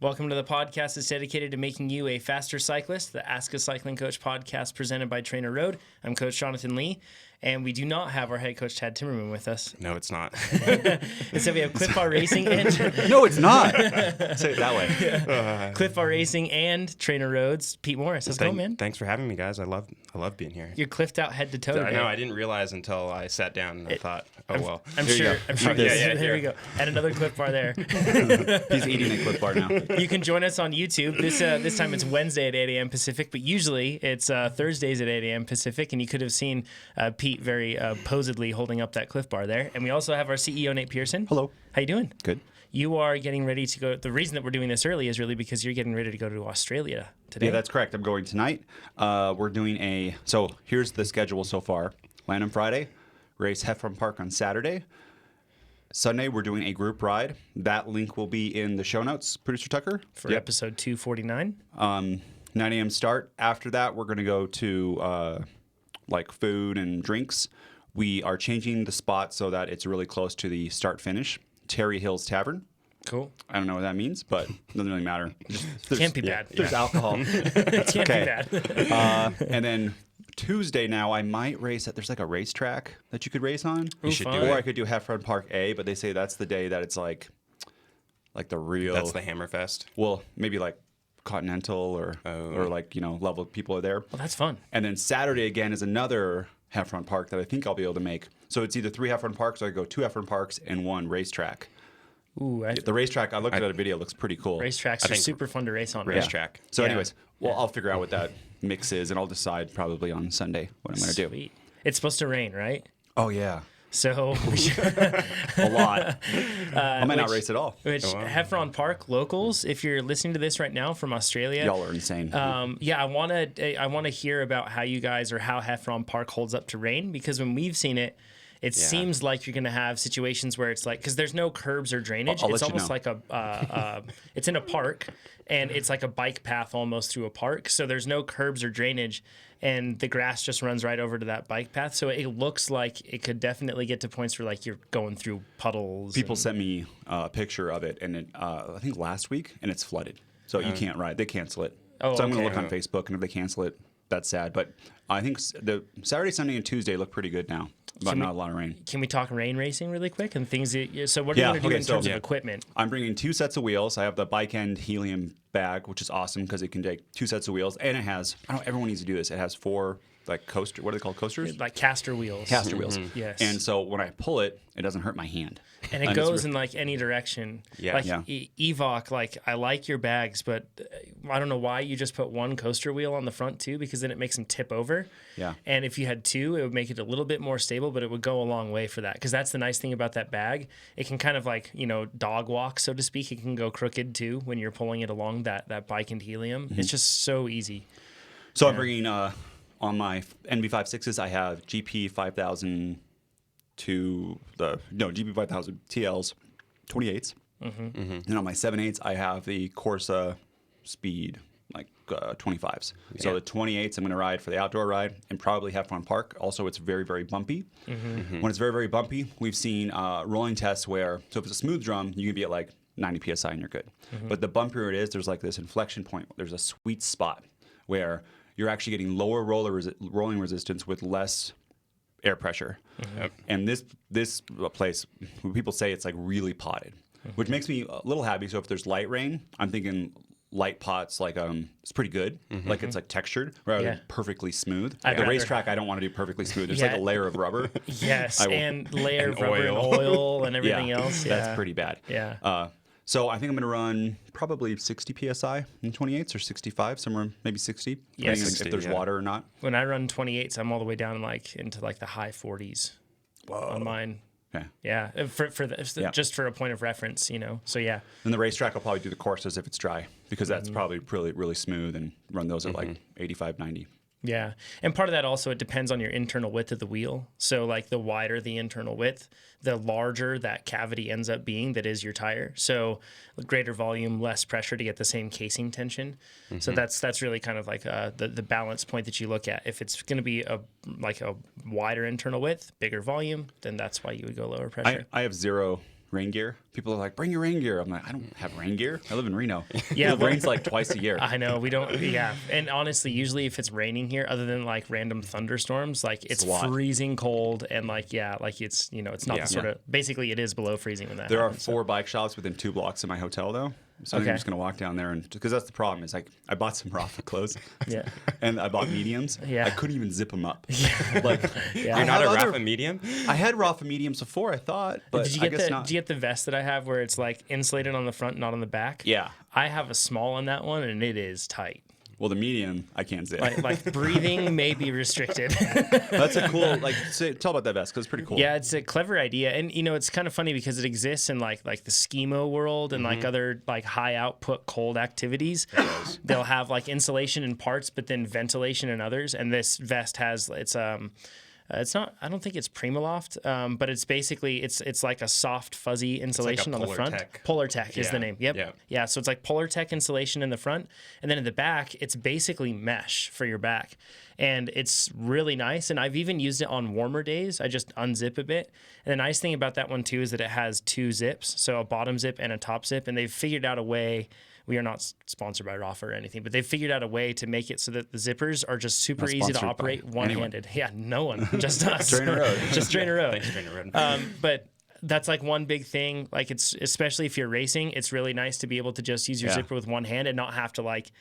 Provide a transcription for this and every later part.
Welcome to the podcast that's dedicated to making you a faster cyclist, the Ask a Cycling Coach podcast presented by Trainer Road. I'm Coach Jonathan Lee, and we do not have our head coach, Tad Timmerman, with us. No, it's not. Instead, we have Cliff Bar Racing and... No, it's not. Say it that way. Cliff Bar Racing and Trainer Road's Pete Morris. How's it going, man? Thanks for having me, guys. I love being here. You're cliffed out head to toe today. I know. I didn't realize until I sat down and I thought, well. I'm sure. There we go. And another Cliff Bar there. He's eating a Cliff Bar now. You can join us on YouTube. This time it's Wednesday at 8 a.m. Pacific, but usually it's Thursdays at 8 a.m. Pacific, and you could have seen Pete very posedly holding up that Cliff Bar there. And we also have our CEO, Nate Pearson. Hello. How you doing? Good. You are getting ready to go. The reason that we're doing this early is really because you're getting ready to go to Australia today. Yeah, that's correct. I'm going tonight. We're doing so here's the schedule so far. Land on Friday, race Heffron Park on Saturday. Sunday, we're doing a group ride. That link will be in the show notes, Producer Tucker. For episode 249. 9 a.m. start. After that, we're going to go to like food and drinks. We are changing the spot so that it's really close to the start-finish. Terry Hills Tavern. Cool. I don't know what that means, but it doesn't really matter. Can't be bad. There's alcohol. It can't be bad. And then Tuesday now, I might race there's like a racetrack that you could race on. You should do Or I it. could do Heffron Park A, but they say that's the day that it's like the real. That's the Hammerfest. Well, maybe like Continental or like, level people are there. Well, that's fun. And then Saturday again is another Heffron Park that I think I'll be able to make. So it's either 3 Heffron Parks or I go 2 Heffron Parks and 1 racetrack. Ooh, The racetrack, I looked at a video, it looks pretty cool. racetracks are super fun to race on. Racetrack. So Yeah. anyways, I'll figure out what that mix is, and I'll decide probably on Sunday what I'm going to do. Sweet. It's supposed to rain, right? Oh, yeah. So, A lot. I might not race at all. which Heffron Park locals, if you're listening to this right now from Australia, Y'all are insane. I want to hear about how you guys or how Heffron Park holds up to rain, because when we've seen it, it seems like you're going to have situations where it's like, because there's no curbs or drainage. I'll It's let you almost know. like it's in a park, and it's like a bike path almost through a park. So there's no curbs or drainage, and the grass just runs right over to that bike path. So it looks like it could definitely get to points where like you're going through puddles. People sent me a picture of it, and I think last week, and it's flooded. So you can't ride. They cancel it. Oh, so I'm going okay. to look on Facebook, and if they cancel it, that's sad. But I think the Saturday, Sunday, and Tuesday look pretty good now, but not a lot of rain. Can we talk rain racing really quick and things? So what are you going to do in terms of equipment? I'm bringing 2 sets of wheels. I have the bike end helium bag, which is awesome because it can take 2 sets of wheels, and it has. Everyone needs to do this. It has 4 like coaster. What are they called? Coasters? Like caster wheels. Caster wheels. Yes. And so when I pull it, it doesn't hurt my hand. And it goes in like any direction. Yeah. Like Yeah. Evoc, like I like your bags, but I don't know why you just put 1 coaster wheel on the front too, because then it makes them tip over. Yeah. And if you had 2, it would make it a little bit more stable, but it would go a long way for that. Because that's the nice thing about that bag. It can kind of like, dog walk, so to speak. It can go crooked too when you're pulling it along that bike and helium. It's just so easy. So I'm bringing on my NV56s, I have GP 5000 GP 5000 TLs 28s. And on my 7/8s, I have the Corsa Speed 25s. So the 28s I'm going to ride for the outdoor ride and probably Heffron Park. Also, it's very, very bumpy. When it's very, very bumpy, we've seen rolling tests where, so if it's a smooth drum, you can be at like 90 PSI and you're good. But the bumpier it is, there's like this inflection point. There's a sweet spot where you're actually getting lower rolling resistance with less air pressure. And this place, when people say it's like really potted, which makes me a little happy. So if there's light rain, I'm thinking light pots, like it's pretty good. Like it's like textured rather than perfectly smooth. I'd The rather- racetrack, I don't want to do perfectly smooth. There's like a layer of rubber. Yes, and layer of And rubber and oil and everything else. Yeah. That's pretty bad. Yeah. So I think I'm going to run probably 60 PSI in 28s or 65, somewhere maybe 60, depending on 60, if there's water or not. When I run 28s, I'm all the way down into like the high 40s on mine. Okay. Yeah, just for a point of reference, So yeah, And the racetrack, I'll probably do the courses if it's dry because that's probably really, really smooth and run those at like 85, 90. yeah. And part of that also, it depends on your internal width of the wheel. So like the wider the internal width, the larger that cavity ends up being that is your tire. So greater volume, less pressure to get the same casing tension. So that's really kind of like the balance point that you look at. If it's going to be a wider internal width, bigger volume, then that's why you would go lower pressure. I have 0 rain gear. People are like, bring your rain gear. I'm like, I don't have rain gear. I live in Reno. Yeah, It rains like twice a year. I know we don't. Yeah, and honestly, usually if it's raining here, other than like random thunderstorms, like it's a lot. freezing cold, and like like it's it's not the sort of basically it is below freezing when that. There happens, are 4 bike shops within 2 blocks of my hotel, though. So I think I'm just gonna walk down there, and because that's the problem is like I bought some Rafa clothes, Yeah. and I bought mediums. Yeah. I couldn't even zip them up. Like, Yeah. I You're not have a other- Rafa medium? I had Rafa mediums before, I thought, but Did you I get guess the not. Did you get the vest that I have where it's like insulated on the front, not on the back? Yeah. I have a small on that one, and it is tight. Well, the medium I can't zip. Like breathing may be restricted. That's a cool. Like, tell about that vest because it's pretty cool. Yeah, it's a clever idea, and it's kind of funny because it exists in like the skimo world and like other like high output cold activities. They'll have like insulation in parts, but then ventilation in others. And this vest has it's not. I don't think it's Primaloft, but it's basically it's like a soft fuzzy insulation on the front. Polartec. Polartec is the Yeah, name. Yep. yeah. Yeah. So it's like Polartec insulation in the front, and then in the back, it's basically mesh for your back, and it's really nice. And I've even used it on warmer days. I just unzip a bit. And the nice thing about that one too is that it has 2 zips, so a bottom zip and a top zip, and they've figured out a way. We are not sponsored by Rafa or anything, but they've figured out a way to make it so that the zippers are just super Not easy to sponsored by operate one-handed. Yeah, no one, just us. Trainer Road. Just Trainer Road. Thanks, Trainer Road. But that's like one big thing. Like it's especially if you're racing, it's really nice to be able to just use your zipper with one hand and not have to like,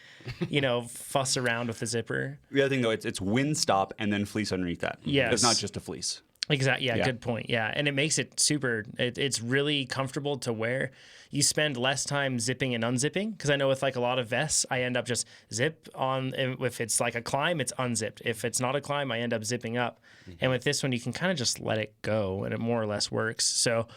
fuss around with the zipper. The other thing though, it's wind stop and then fleece underneath that. Yes. It's not just a fleece. Exactly. Yeah, Yeah. good point. Yeah, and it makes it super. It's really comfortable to wear. You spend less time zipping and unzipping because I know with like a lot of vests, I end up just zip on. If it's like a climb, it's unzipped. If it's not a climb, I end up zipping up. And with this one, you can kind of just let it go, and it more or less works. So,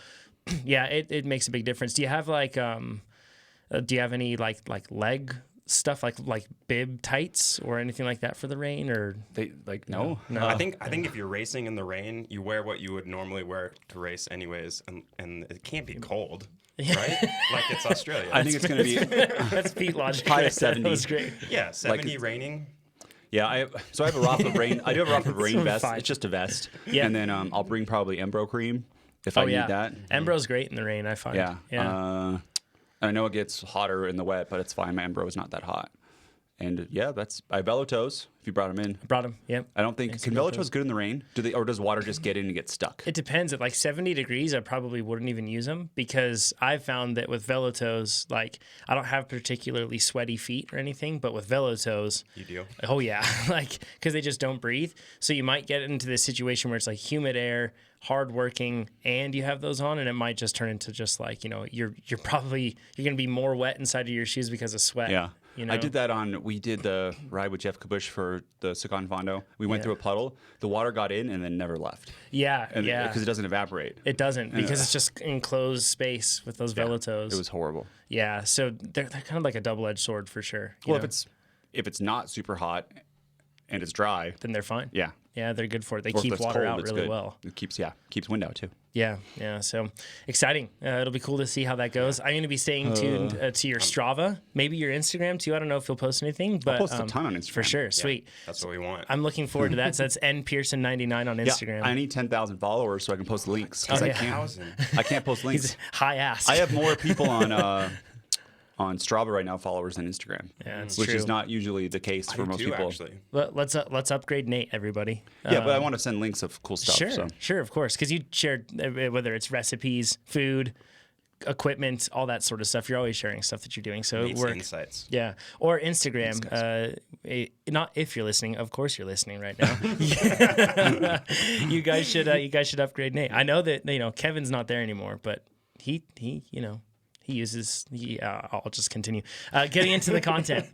yeah, it makes a big difference. Do you have like do you have any like leg stuff like bib tights or anything like that for the rain or They like no. I think if you're racing in the rain, you wear what you would normally wear to race anyways, and it can't be cold, right? Like it's Australia. I think it's gonna be that's Pete logic. High right there. 70. That was great. yeah, 70 raining. Yeah, I have a Rafa rain. I do have a Rafa rain vest. fine. It's just a vest. Yeah. And then I'll bring probably Embro cream if I need that. Embro's great in the rain, I find. Yeah. Yeah. I know it gets hotter in the wet, but it's fine. My Embro is not that hot. And yeah, I have Velotoes. If you brought them in, Brought him. Yep. I don't think can Velotoes good in the rain? Or does water just get in and get stuck? It depends. At like 70 degrees, I probably wouldn't even use them because I've found that with Velotoes, like I don't have particularly sweaty feet or anything, but with Velotoes, You do. oh yeah, like because they just don't breathe. So you might get into this situation where it's like humid air, hardworking, and you have those on, and it might just turn into just like you're gonna be more wet inside of your shoes because of sweat. Yeah. You I did that we did the ride with Jeff Kabush for the Sakan Fondo. We went through a puddle. The water got in and then never left. Yeah, And yeah. Because it doesn't evaporate. It doesn't because it's just enclosed space with those Velotoes. It was horrible. Yeah, so they're kind of like a double-edged sword for sure. you Well, know? if it's not super hot and it's dry, Then they're fine. yeah. Yeah, they're good for it. They Or if keep it's water cold, out it's really good. well. It keeps wind out too. Yeah. So exciting. It'll be cool to see how that goes. I'm going to be staying tuned to your Strava, maybe your Instagram too. I don't know if you'll post anything, but post a ton on Instagram. for sure. Sweet. That's what we want. I'm looking forward to that. So that's npearson99 on Instagram. Yeah, I need 10,000 followers so I can post links because Oh, I yeah. can't. I can't post links. He's high ass. I have more people on Strava right now followers than Instagram. Yeah, it's which true. is not usually the case for I most do, people. actually. Let's upgrade Nate, everybody. Yeah, but I want to send links of cool stuff. Sure, So. sure, of course, because you share whether it's recipes, food, equipment, all that sort of stuff. You're always sharing stuff that you're doing. So Needs we're insights. yeah, or Instagram. Not if you're listening. Of course, you're listening right now. you guys should upgrade Nate. I know that Kevin's not there anymore, but he I'll just continue getting into the content.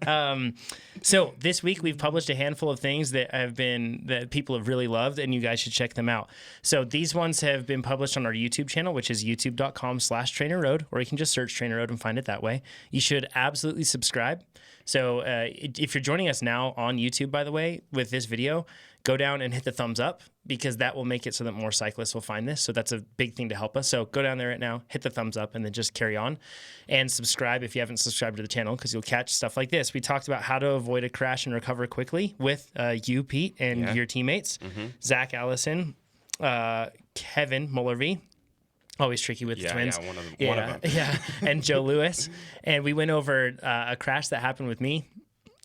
So this week we've published a handful of things that people have really loved, and you guys should check them out. So these ones have been published on our YouTube channel, which is youtube.com/trainerroad, or you can just search Trainer Road and find it that way. You should absolutely subscribe. So if you're joining us now on YouTube, by the way, with this video, go down and hit the thumbs up because that will make it so that more cyclists will find this. So that's a big thing to help us. So go down there right now, hit the thumbs up, and then just carry on. And subscribe if you haven't subscribed to the channel because you'll catch stuff like this. We talked about how to avoid a crash and recover quickly with you, Pete, and your teammates, Zach Allison, Kevin Mullervy, Always tricky with the twins. Yeah, one of them. Yeah, and Joe Lewis. And we went over a crash that happened with me.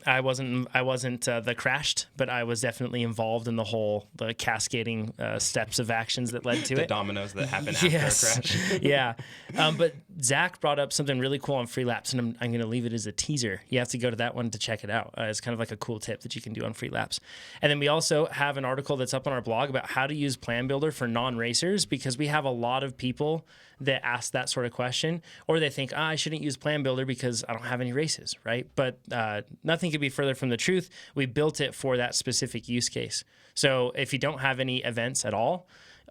I wasn't the crashed, but I was definitely involved in the cascading steps of actions that led to The it. dominoes that happen after a crash. Yeah. But Zach brought up something really cool on free laps, and I'm going to leave it as a teaser. You have to go to that one to check it out. It's kind of like a cool tip that you can do on free laps. And then we also have an article that's up on our blog about how to use Plan Builder for non-racers, because we have a lot of people that ask that sort of question, or they think, I shouldn't use Plan Builder because I don't have any races, right? But nothing could be further from the truth. We built it for that specific use case. So if you don't have any events at all,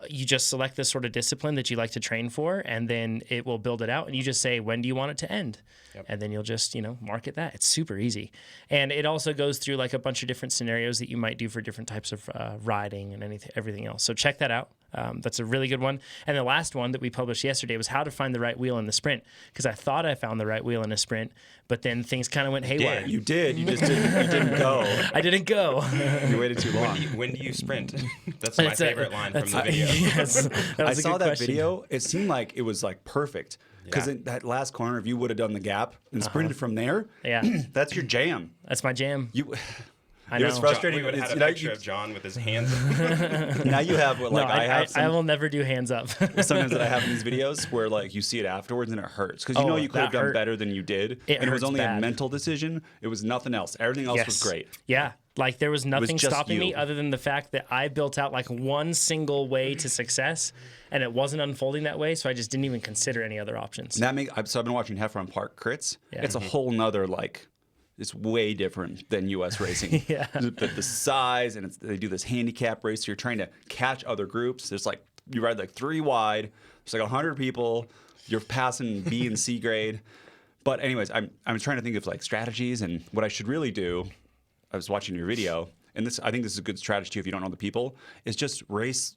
you just select this sort of discipline that you like to train for, and then it will build it out. And you just say, when do you want it to end? Yep. And then you'll just, market that. It's super easy. And it also goes through like a bunch of different scenarios that you might do for different types of riding and everything else. So check that out. That's a really good one. And the last one that we published yesterday was how to find the right wheel in the sprint, because I thought I found the right wheel in a sprint, but then things kind of went haywire. You did. You just didn't go. I didn't go. You waited too long. When do you sprint? That's my favorite line from the video. Yes, I saw that video. It seemed like it was like perfect. Because in that last corner, if you would have done the gap and sprinted from there, that's your jam. That's my jam. I know. It was frustrating. We would have had a picture of John with his hands up. Now you have what, like no, I have. I will never do hands up. Sometimes that I have in these videos where like you see it afterwards and it hurts because you could have done better than you did, and it was only a mental decision. It was nothing else. Everything else was great. Yeah. Like there was nothing stopping me you. other than the fact that I built out like one single way to success, and it wasn't unfolding that way, so I just didn't even consider any other options. So I've been watching Heffron Park crits. Yeah. It's a whole nother it's way different than U.S. racing. The size, and they do this handicap race. So you're trying to catch other groups. There's like you ride like 3 wide. There's like 100 people. You're passing B and C grade. But anyways, I'm trying to think of like strategies and what I should really do. I was watching your video, and I think this is a good strategy too if you don't know the people, is just race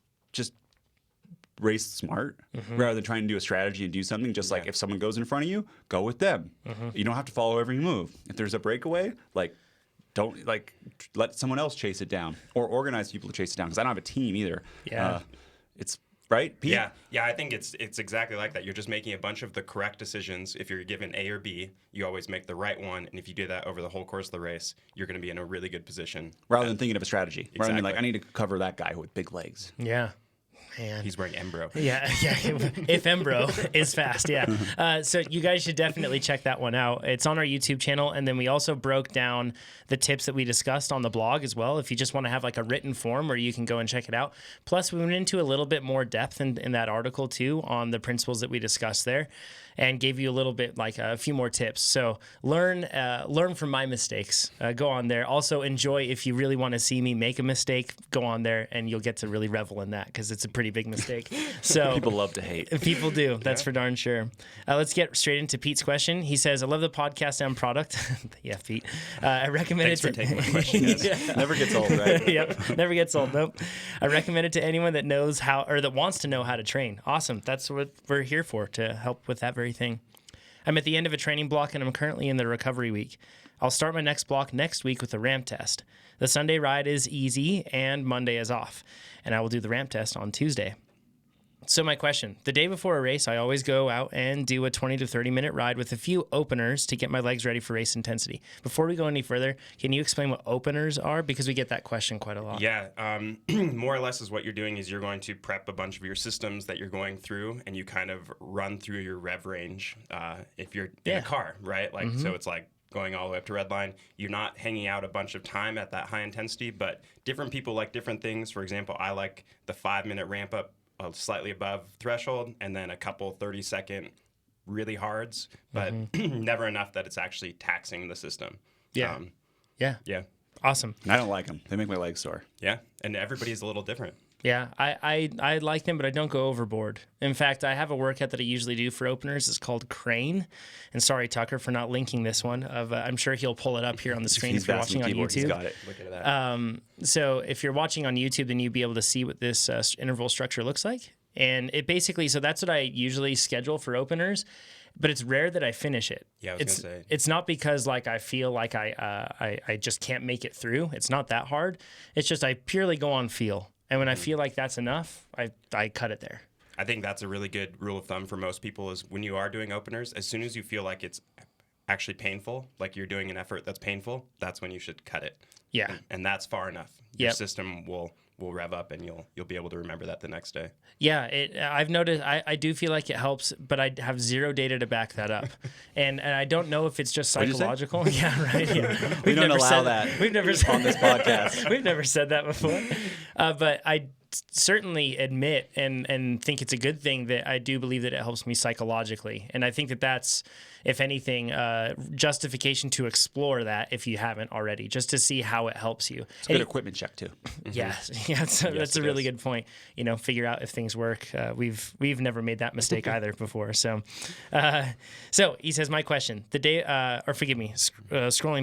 smart rather than trying to do a strategy and do something. Just like if someone goes in front of you, go with them. You don't have to follow every move. If there's a breakaway, don't let someone else chase it down or organize people to chase it down, because I don't have a team either. It's right, Pete? Yeah. I think it's exactly like that. You're just making a bunch of the correct decisions. If you're given A or B, you always make the right one. And if you do that over the whole course of the race, you're going to be in a really good position. Rather than thinking of a strategy. Exactly. Rather than like, I need to cover that guy with big legs. Yeah. Man. He's wearing Embro. Yeah. If Embro is fast, so you guys should definitely check that one out. It's on our YouTube channel, and then we also broke down the tips that we discussed on the blog as well, if you just want to have like a written form where you can go and check it out. Plus, we went into a little bit more depth in that article too on the principles that we discussed there, and gave you a little bit like a few more tips. So learn from my mistakes. Go on there. Also enjoy, if you really want to see me make a mistake, go on there and you'll get to really revel in that, because it's a pretty big mistake. So people love to hate. People do. That's for darn sure. Let's get straight into Pete's question. He says, I love the podcast and product. Yeah, Pete. I recommend Thanks for taking my question. Never gets old, right? Yep. Never gets old. Nope. I recommend it to anyone that knows how, or that wants to know how to train. Awesome. That's what we're here for, to help with that very thing. I'm at the end of a training block, and I'm currently in the recovery week. I'll start my next block next week with a ramp test. The Sunday ride is easy, and Monday is off, and I will do the ramp test on Tuesday. So my question, the day before a race, I always go out and do a 20 to 30-minute ride with a few openers to get my legs ready for race intensity. Before we go any further, can you explain what openers are? Because we get that question quite a lot. Yeah, more or less is what you're doing is you're going to prep a bunch of your systems that you're going through, and you kind of run through your rev range if you're in a car, right? So it's like going all the way up to red line. You're not hanging out a bunch of time at that high intensity, but different people like different things. For example, I like the 5-minute ramp up slightly above threshold, and then a couple 30-second really hards, but never enough that it's actually taxing the system. Yeah. Yeah. Awesome. I don't like them. They make my legs sore. Yeah. And everybody's a little different. Yeah, I like them, but I don't go overboard. In fact, I have a workout that I usually do for openers. It's called Crane. And sorry, Tucker, for not linking this one. I'm sure he'll pull it up here on the screen if you're watching on YouTube. He's got it. Look at that. So if you're watching on YouTube, then you'll be able to see what this interval structure looks like. And it basically, so that's what I usually schedule for openers, but it's rare that I finish it. Yeah, I was going to say. It's not because like I feel like I just can't make it through. It's not that hard. It's just I purely go on feel. And when I feel like that's enough, I cut it there. I think that's a really good rule of thumb for most people is when you are doing openers, as soon as you feel like it's actually painful, like you're doing an effort that's painful, that's when you should cut it. Yeah. And that's far enough. Your system will rev up and you'll be able to remember that the next day. Yeah, I've noticed. I do feel like it helps, but I have zero data to back that up, and I don't know if it's just psychological. Yeah, right. Yeah. We don't allow that. We've never on this podcast. We've never said that before, but I certainly admit and think it's a good thing that I do believe that it helps me psychologically, and I think that that's, if anything, justification to explore that if you haven't already, just to see how it helps you. It's a good equipment check too. Yeah, that's a really good point. Figure out if things work. We've never made that mistake either before. So he says, my question, scrolling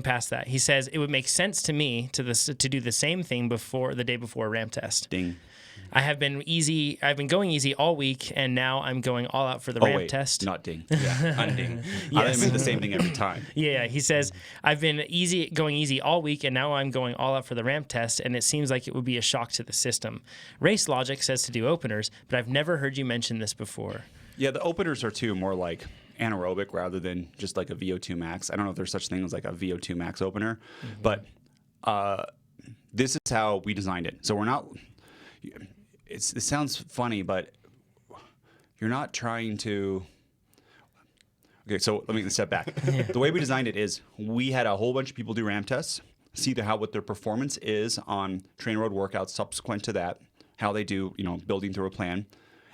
past that, he says it would make sense to me to do the same thing the day before a ramp test. Ding. I've been going easy all week, and now I'm going all out for the ramp test. Not ding. Yeah, unding. Yes. I didn't mean the same thing every time. Yeah, he says, I've been going easy all week, and now I'm going all out for the ramp test, and it seems like it would be a shock to the system. Race logic says to do openers, but I've never heard you mention this before. Yeah, the openers are more like anaerobic rather than just like a VO2 max. I don't know if there's such thing as like a VO2 max opener, but this is how we designed it. So we're not... It sounds funny, but you're not trying to... Okay, so let me step back. The way we designed it is we had a whole bunch of people do ramp tests, see what their performance is on train road workouts subsequent to that, how they do, building through a plan.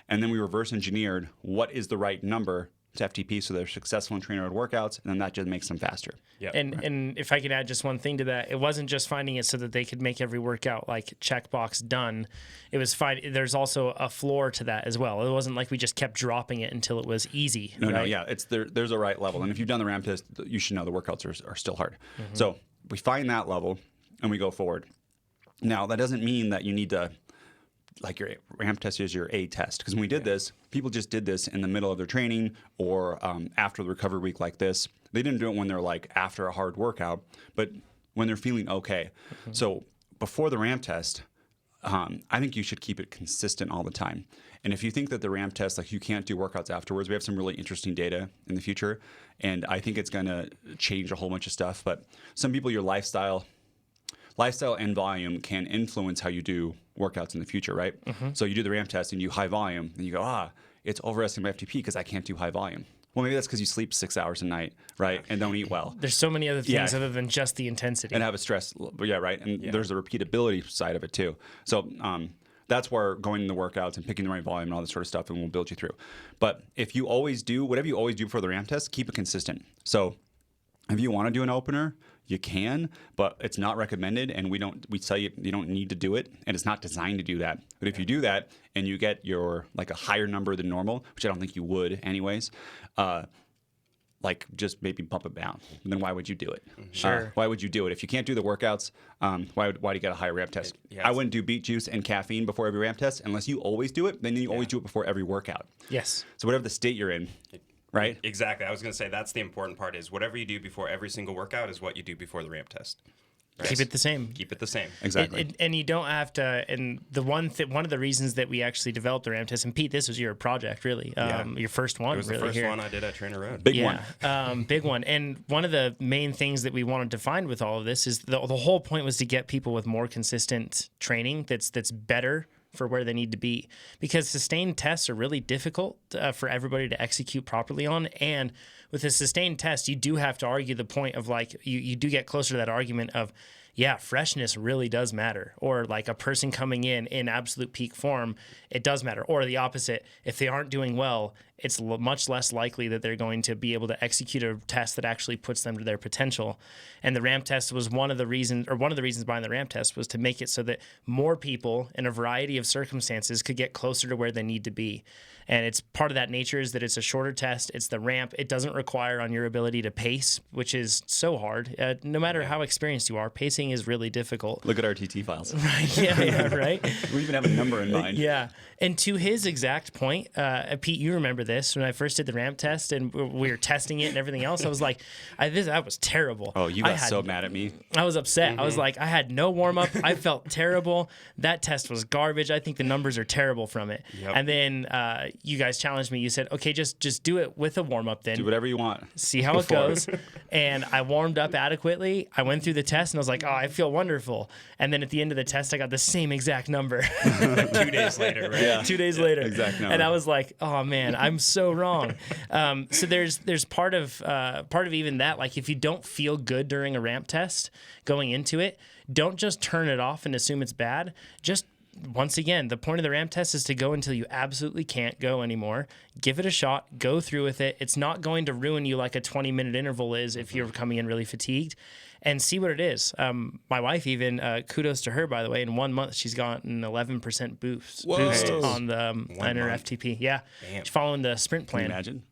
And then we reverse engineered what is the right number to FTP so they're successful in train road workouts, and then that just makes them faster. Yep. And if I could add just one thing to that, it wasn't just finding it so that they could make every workout like checkbox done. It was there's also a floor to that as well. It wasn't like we just kept dropping it until it was easy. No, yeah, there's a right level, and if you've done the ramp test, you should know the workouts are still hard. So we find that level and we go forward. Now that doesn't mean that you need to. Like your ramp test is your A test. Because when we did this, people just did this in the middle of their training or after the recovery week like this. They didn't do it when they're like after a hard workout, but when they're feeling okay. So before the ramp test, I think you should keep it consistent all the time. And if you think that the ramp test, like you can't do workouts afterwards, we have some really interesting data in the future. And I think it's going to change a whole bunch of stuff. But some people, your lifestyle and volume can influence how you do workouts in the future, right? So you do the ramp test and you high volume, and you go, it's overestimating my FTP because I can't do high volume. Well, maybe that's because you sleep 6 hours a night, right? And don't eat well. There's so many other things other than just the intensity. And have a stress, right? And there's the repeatability side of it too. So that's where going in the workouts and picking the right volume and all this sort of stuff, and we'll build you through. But if you always do, whatever you always do for the ramp test, keep it consistent. So if you want to do an opener, you can, but it's not recommended, and we tell you don't need to do it, and it's not designed to do that. But if you do that and you get your like a higher number than normal, which I don't think you would anyways, just maybe bump it down. Then why would you do it? Sure. Why would you do it if you can't do the workouts? Why do you get a higher ramp test? I wouldn't do beet juice and caffeine before every ramp test unless you always do it. Then you always do it before every workout. Yes. So whatever the state you're in. Right? Exactly. I was going to say that's the important part is whatever you do before every single workout is what you do before the ramp test. Right? Keep it the same. Keep it the same. Exactly. And you don't have to. And the one of the reasons that we actually developed the ramp test, and Pete, this was your project, really, your first one. It was really the first here. one I did at Trainer Road. Big one. Big one. And one of the main things that we wanted to find with all of this is the whole point was to get people with more consistent training that's better for where they need to be, because sustained tests are really difficult for everybody to execute properly on. And with a sustained test, you do have to argue the point of like, you do get closer to that argument of, yeah, freshness really does matter. Or like a person coming in absolute peak form, it does matter. Or the opposite, if they aren't doing well, it's much less likely that they're going to be able to execute a test that actually puts them to their potential. And the ramp test was one of the reasons behind the ramp test was to make it so that more people in a variety of circumstances could get closer to where they need to be. And it's part of that nature is that it's a shorter test. It's the ramp. It doesn't require on your ability to pace, which is so hard. No matter how experienced you are, pacing is really difficult. Look at our TT files. Right. Yeah, right. We even have a number in mind. Yeah. And to his exact point, Pete, you remember this when I first did the ramp test and we were testing it and everything else. I was like, that was terrible. Oh, you got so mad at me. I was upset. I was like, I had no warm up. I felt terrible. That test was garbage. I think the numbers are terrible from it. Yep. And then you guys challenged me. You said, okay, just do it with a warm up then. Do whatever you want. See how it goes. And I warmed up adequately. I went through the test and I was like, oh, I feel wonderful. And then at the end of the test, I got the same exact number. 2 days later, right? Yeah. 2 days later. Exact number. And I was like, oh man, I'm so wrong. So there's part of even that, like if you don't feel good during a ramp test going into it, don't just turn it off and assume it's bad. Just once again, the point of the ramp test is to go until you absolutely can't go anymore. Give it a shot. Go through with it. It's not going to ruin you like a 20-minute interval is if you're coming in really fatigued. And see what it is. My wife even, kudos to her, by the way, in 1 month, she's gotten an 11% boost on the on her FTP. Yeah. She's following the sprint plan. Can you imagine?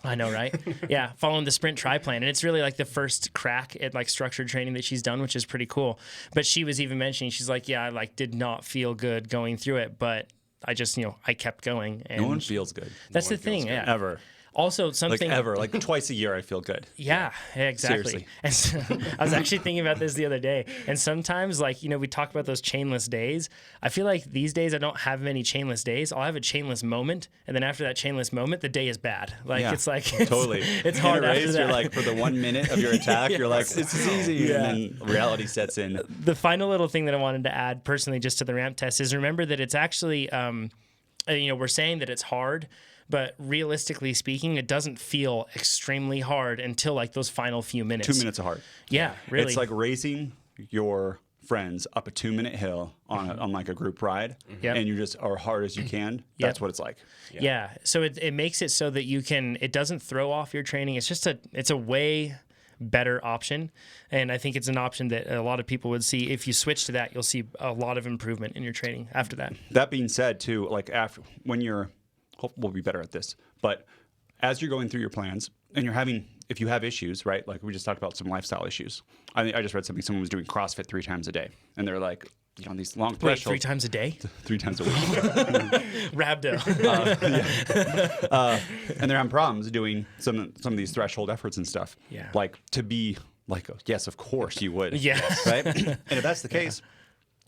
I know, right? Yeah, following the sprint tri plan. And it's really like the first crack at like structured training that she's done, which is pretty cool. But she was even mentioning, she's like, yeah, I like did not feel good going through it, but I just, I kept going. And No one feels good. that's the thing, yeah. Ever. Also, something Like ever. Like twice a year I feel good. Yeah, exactly. Seriously. And so, I was actually thinking about this the other day. And sometimes, like, we talk about those chainless days. I feel like these days I don't have many chainless days. I'll have a chainless moment. And then after that chainless moment, the day is bad. Like, Yeah, it's like, totally. it's hard In a after race, that. you're like, for the 1 minute of your attack, you're like, this is easy. Yeah. And then reality sets in. The final little thing that I wanted to add personally just to the ramp test is remember that it's actually, we're saying that it's hard, but realistically speaking, it doesn't feel extremely hard until like those final few minutes. 2 minutes are hard. Yeah, really. It's like racing your friends up a 2-minute hill on like a group ride, Yep. and you just are hard as you can. That's what it's like. Yeah. So it makes it so that it doesn't throw off your training. It's a way better option. And I think it's an option that a lot of people would see. If you switch to that, you'll see a lot of improvement in your training after that. That being said, too, like we'll be better at this, but as you're going through your plans and if you have issues, right? Like we just talked about some lifestyle issues. I just read something, someone was doing CrossFit 3 times a day, and they're like, these long Wait, thresholds. 3 times a day? 3 times a week. Rhabdo. And they're having problems doing some of these threshold efforts and stuff. Yeah. Like to be like, yes, of course you would. Yes. Right? And if that's the case,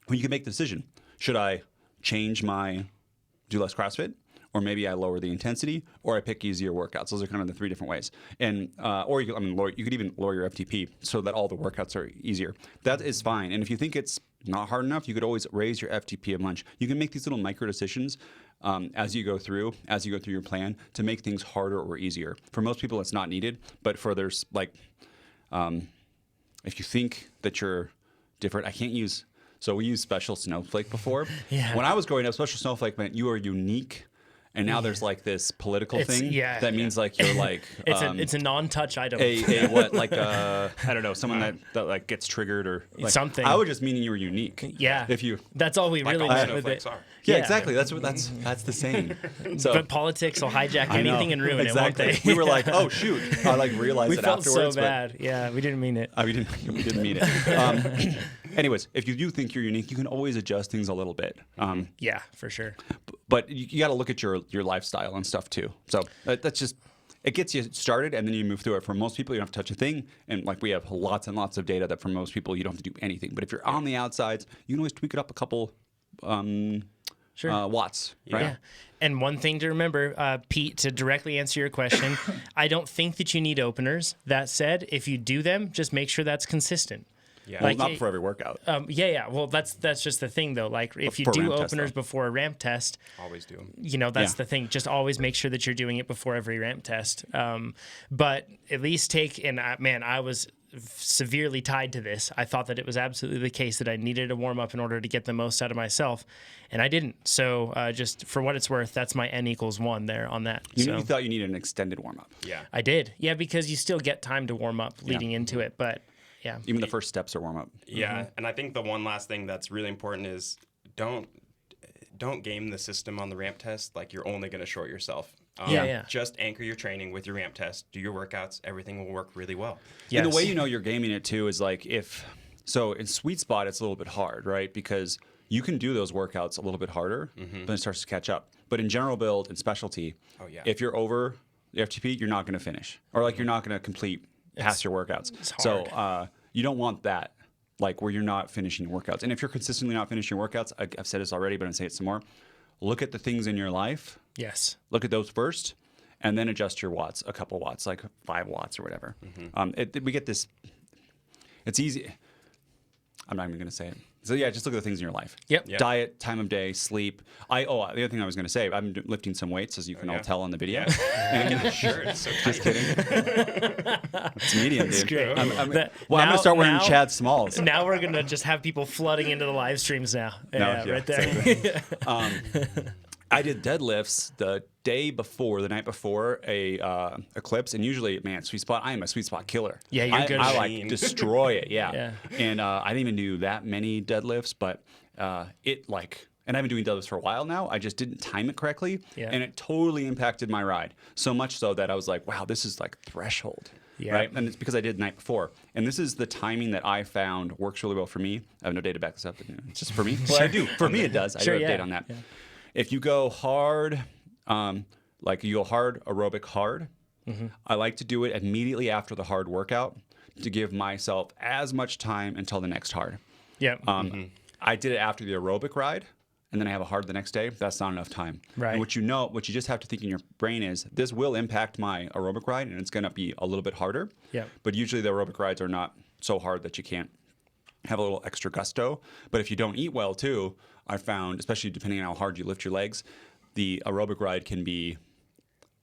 well, you can make the decision. Should I change do less CrossFit? Or maybe I lower the intensity, or I pick easier workouts. Those are kind of the 3 different ways. And you could even lower your FTP so that all the workouts are easier. That is fine. And if you think it's not hard enough, you could always raise your FTP a bunch. You can make these little micro decisions as you go through your plan to make things harder or easier. For most people, it's not needed, but for others, like if you think that you're different, so we used special snowflake before. Yeah. When I was growing up, special snowflake meant you are unique. And now there's like this political thing that means like you're like it's a non-touch item. I don't know, someone that like gets triggered or like, something. I was just meaning you were unique. Yeah. If you that's all we Like really all meant with snowflakes it. are. Yeah, Yeah. exactly. That's the saying. So But politics will hijack I know. anything and ruin exactly. it, won't they? We were like, oh shoot. I like realized we it felt afterwards. so bad. Yeah, we didn't mean it. We didn't mean it. Anyways, if you do think you're unique, you can always adjust things a little bit. Yeah, for sure. But you got to look at your lifestyle and stuff too. So that's just, it gets you started and then you move through it. For most people, you don't have to touch a thing. And like we have lots and lots of data that for most people, you don't have to do anything. But if you're on the outsides, you can always tweak it up a couple watts. Right? Yeah. And one thing to remember, Pete, to directly answer your question, I don't think that you need openers. That said, if you do them, just make sure that's consistent. Yeah. Well, Like, not for every workout. Yeah. Well, that's just the thing, though. Like, if you for do ramp test, openers though. before a ramp test, Always do them. that's Yeah. the thing. Just always make sure that you're doing it before every ramp test. But at least I was severely tied to this. I thought that it was absolutely the case that I needed a warm up in order to get the most out of myself, and I didn't. So just for what it's worth, that's my N=1 there on that. You thought you needed an extended warm up. Yeah. I did. Yeah, because you still get time to warm up leading into it, but yeah. Even the first steps are warm up. Yeah, and I think the one last thing that's really important is don't game the system on the ramp test. Like you're only going to short yourself. Just anchor your training with your ramp test. Do your workouts. Everything will work really well. Yes. And the way you know you're gaming it too is like in sweet spot, it's a little bit hard, right? Because you can do those workouts a little bit harder, but it starts to catch up. But in general build and specialty, if you're over the FTP, you're not going to finish. Or like you're not going to complete past your workouts. So you don't want that, like where you're not finishing your workouts. And if you're consistently not finishing your workouts, I've said this already, but I'm going to say it some more. look at the things in your life. Yes. Look at those first, and then adjust your watts, a couple watts, like 5 watts or whatever. We get this. It's easy. I'm not even going to say it. So yeah, just look at the things in your life. Yep. Diet, time of day, sleep. The other thing I was going to say, I'm lifting some weights, as you can all tell on the video. And shirt, it's so tight. Just kidding. It's medium, dude. It's great. I'm going to start wearing Chad Smalls. Now we're going to just have people flooding into the live streams now. Right there. Exactly. I did deadlifts the night before a eclipse, and usually, man, sweet spot. I am a sweet spot killer. Yeah, you're good. I like destroy it. Yeah. And I didn't even do that many deadlifts, but and I've been doing deadlifts for a while now. I just didn't time it correctly, and it totally impacted my ride. So much so that I was like, wow, this is like threshold. Yeah. Right? And it's because I did the night before. And this is the timing that I found works really well for me. I have no data to back this up. It's just for me. Well, I do. For me, it does. I do have data on that. Yeah. If you go hard, like you go hard, aerobic hard, I like to do it immediately after the hard workout to give myself as much time until the next hard. Yeah. I did it after the aerobic ride, and then I have a hard the next day. That's not enough time. Right. And what you just have to think in your brain is, this will impact my aerobic ride, and it's going to be a little bit harder. Yeah. But usually the aerobic rides are not so hard that you can't have a little extra gusto. But if you don't eat well too, I found, especially depending on how hard you lift your legs, the aerobic ride can be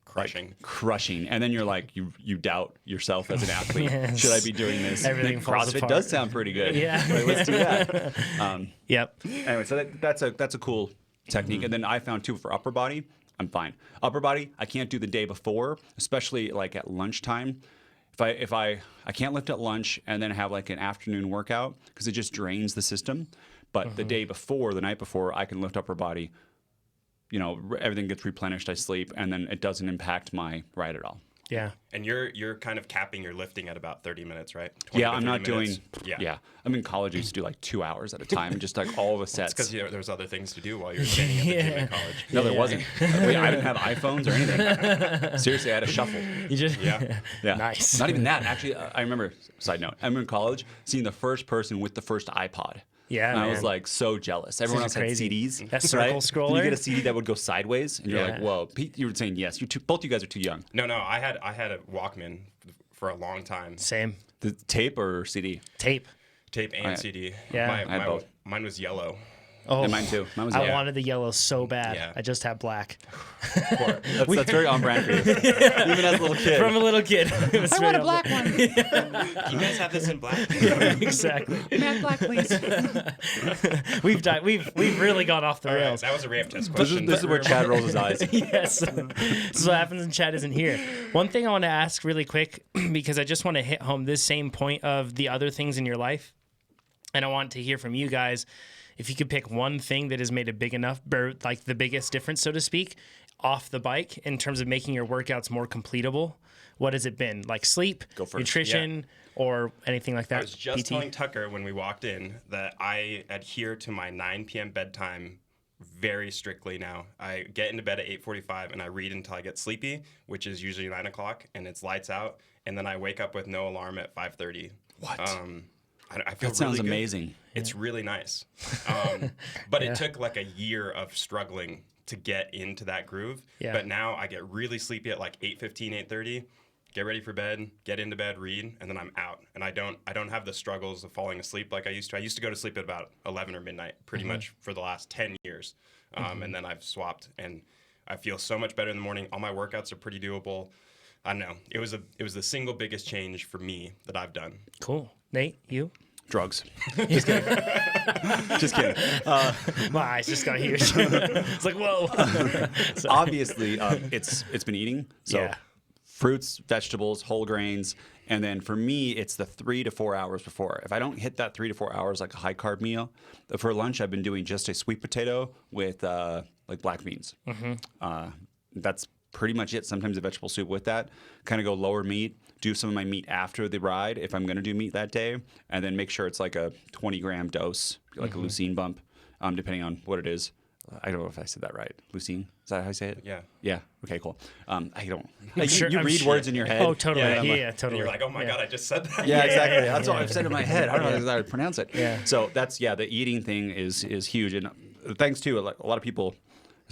crushing. And then you're like, you doubt yourself as an athlete. Yes. Should I be doing this? Everything falls CrossFit apart. does sound pretty good. Yeah. Like, let's do that. Yep. Anyway, so that's a cool technique. And then I found too, for upper body, I'm fine. Upper body, I can't do the day before, especially like at lunchtime. If I can't lift at lunch and then have like an afternoon workout, because it just drains the system. But the day before, the night before, I can lift upper body. You know, everything gets replenished. I sleep, and then it doesn't impact my ride at all. Yeah. And you're kind of capping your lifting at about 30 minutes, right? Yeah, I'm not minutes. doing. Yeah, I'm in college. I used to do like 2 hours at a time, just like all the sets. Because there's other things to do while you're standing at the gym in college. No, there wasn't. I didn't have iPhones or anything. Seriously, I had a shuffle. You just Yeah. Nice. Not even that. Actually, I remember. Side note: I remember in college seeing the first person with the first iPod. Yeah, and I man. was like so jealous. Everyone else crazy. had CDs. That circle scroller. And you get a CD that would go sideways, and you're Yeah. like, "Whoa!" Pete, you were saying yes. Both you guys are too young. No, I had a Walkman for a long time. Same. The tape or CD? Tape. Tape and CD. Yeah. I had both. Mine was yellow. Oh, And mine too. Mine was I yellow. wanted the yellow so bad. Yeah. I just had black. That's very on brand for you. Even as a little kid. From a little kid. It was I want a black one. Do you guys have this in black? Exactly. Matte black, please. We've really gone off the All right, rails. that was a ramp test This question. is where Chad rolls his eyes. Yes. This is what happens when Chad isn't here. One thing I want to ask really quick, because I just want to hit home this same point of the other things in your life. And I want to hear from you guys. If you could pick one thing that has made a big enough, like the biggest difference, so to speak, off the bike in terms of making your workouts more completable, what has it been? Like sleep, nutrition, or anything like that? I was just PT? telling Tucker when we walked in that I adhere to my 9 p.m. bedtime very strictly now. I get into bed at 8:45 and I read until I get sleepy, which is usually 9 o'clock, and it's lights out, and then I wake up with no alarm at 5:30. What? I feel That sounds really good. amazing. It's really nice. But it took like a year of struggling to get into that groove. Yeah. But now I get really sleepy at like 8:15, 8:30, get ready for bed, get into bed, read, and then I'm out. And I don't have the struggles of falling asleep like I used to. I used to go to sleep at about 11 or midnight pretty much for the last 10 years. And then I've swapped, and I feel so much better in the morning. All my workouts are pretty doable. I don't know. It was the single biggest change for me that I've done. Cool. Nate, you? Drugs. Just kidding. Just kidding. My eyes just got huge. It's like, whoa. Obviously, it's been eating. So Yeah. fruits, vegetables, whole grains. And then for me, it's the 3 to 4 hours before. If I don't hit that 3 to 4 hours, like a high carb meal, for lunch, I've been doing just a sweet potato with like black beans. That's pretty much it. Sometimes a vegetable soup with that. Kind of go lower meat. Do some of my meat after the ride if I'm going to do meat that day. And then make sure it's like a 20-gram dose, like a leucine bump, depending on what it is. I don't know if I said that right. Leucine? Is that how I say it? Yeah. Yeah. Okay, cool. I don't. sure- you I'm read sure- words in your head. Oh, totally. and I'm Yeah, like, totally. And you're like, oh my God, I just said that. Yeah, exactly. yeah, That's what I've said in my head. I don't know how to pronounce it. Yeah. So that's the eating thing is huge, and thanks to a lot of people,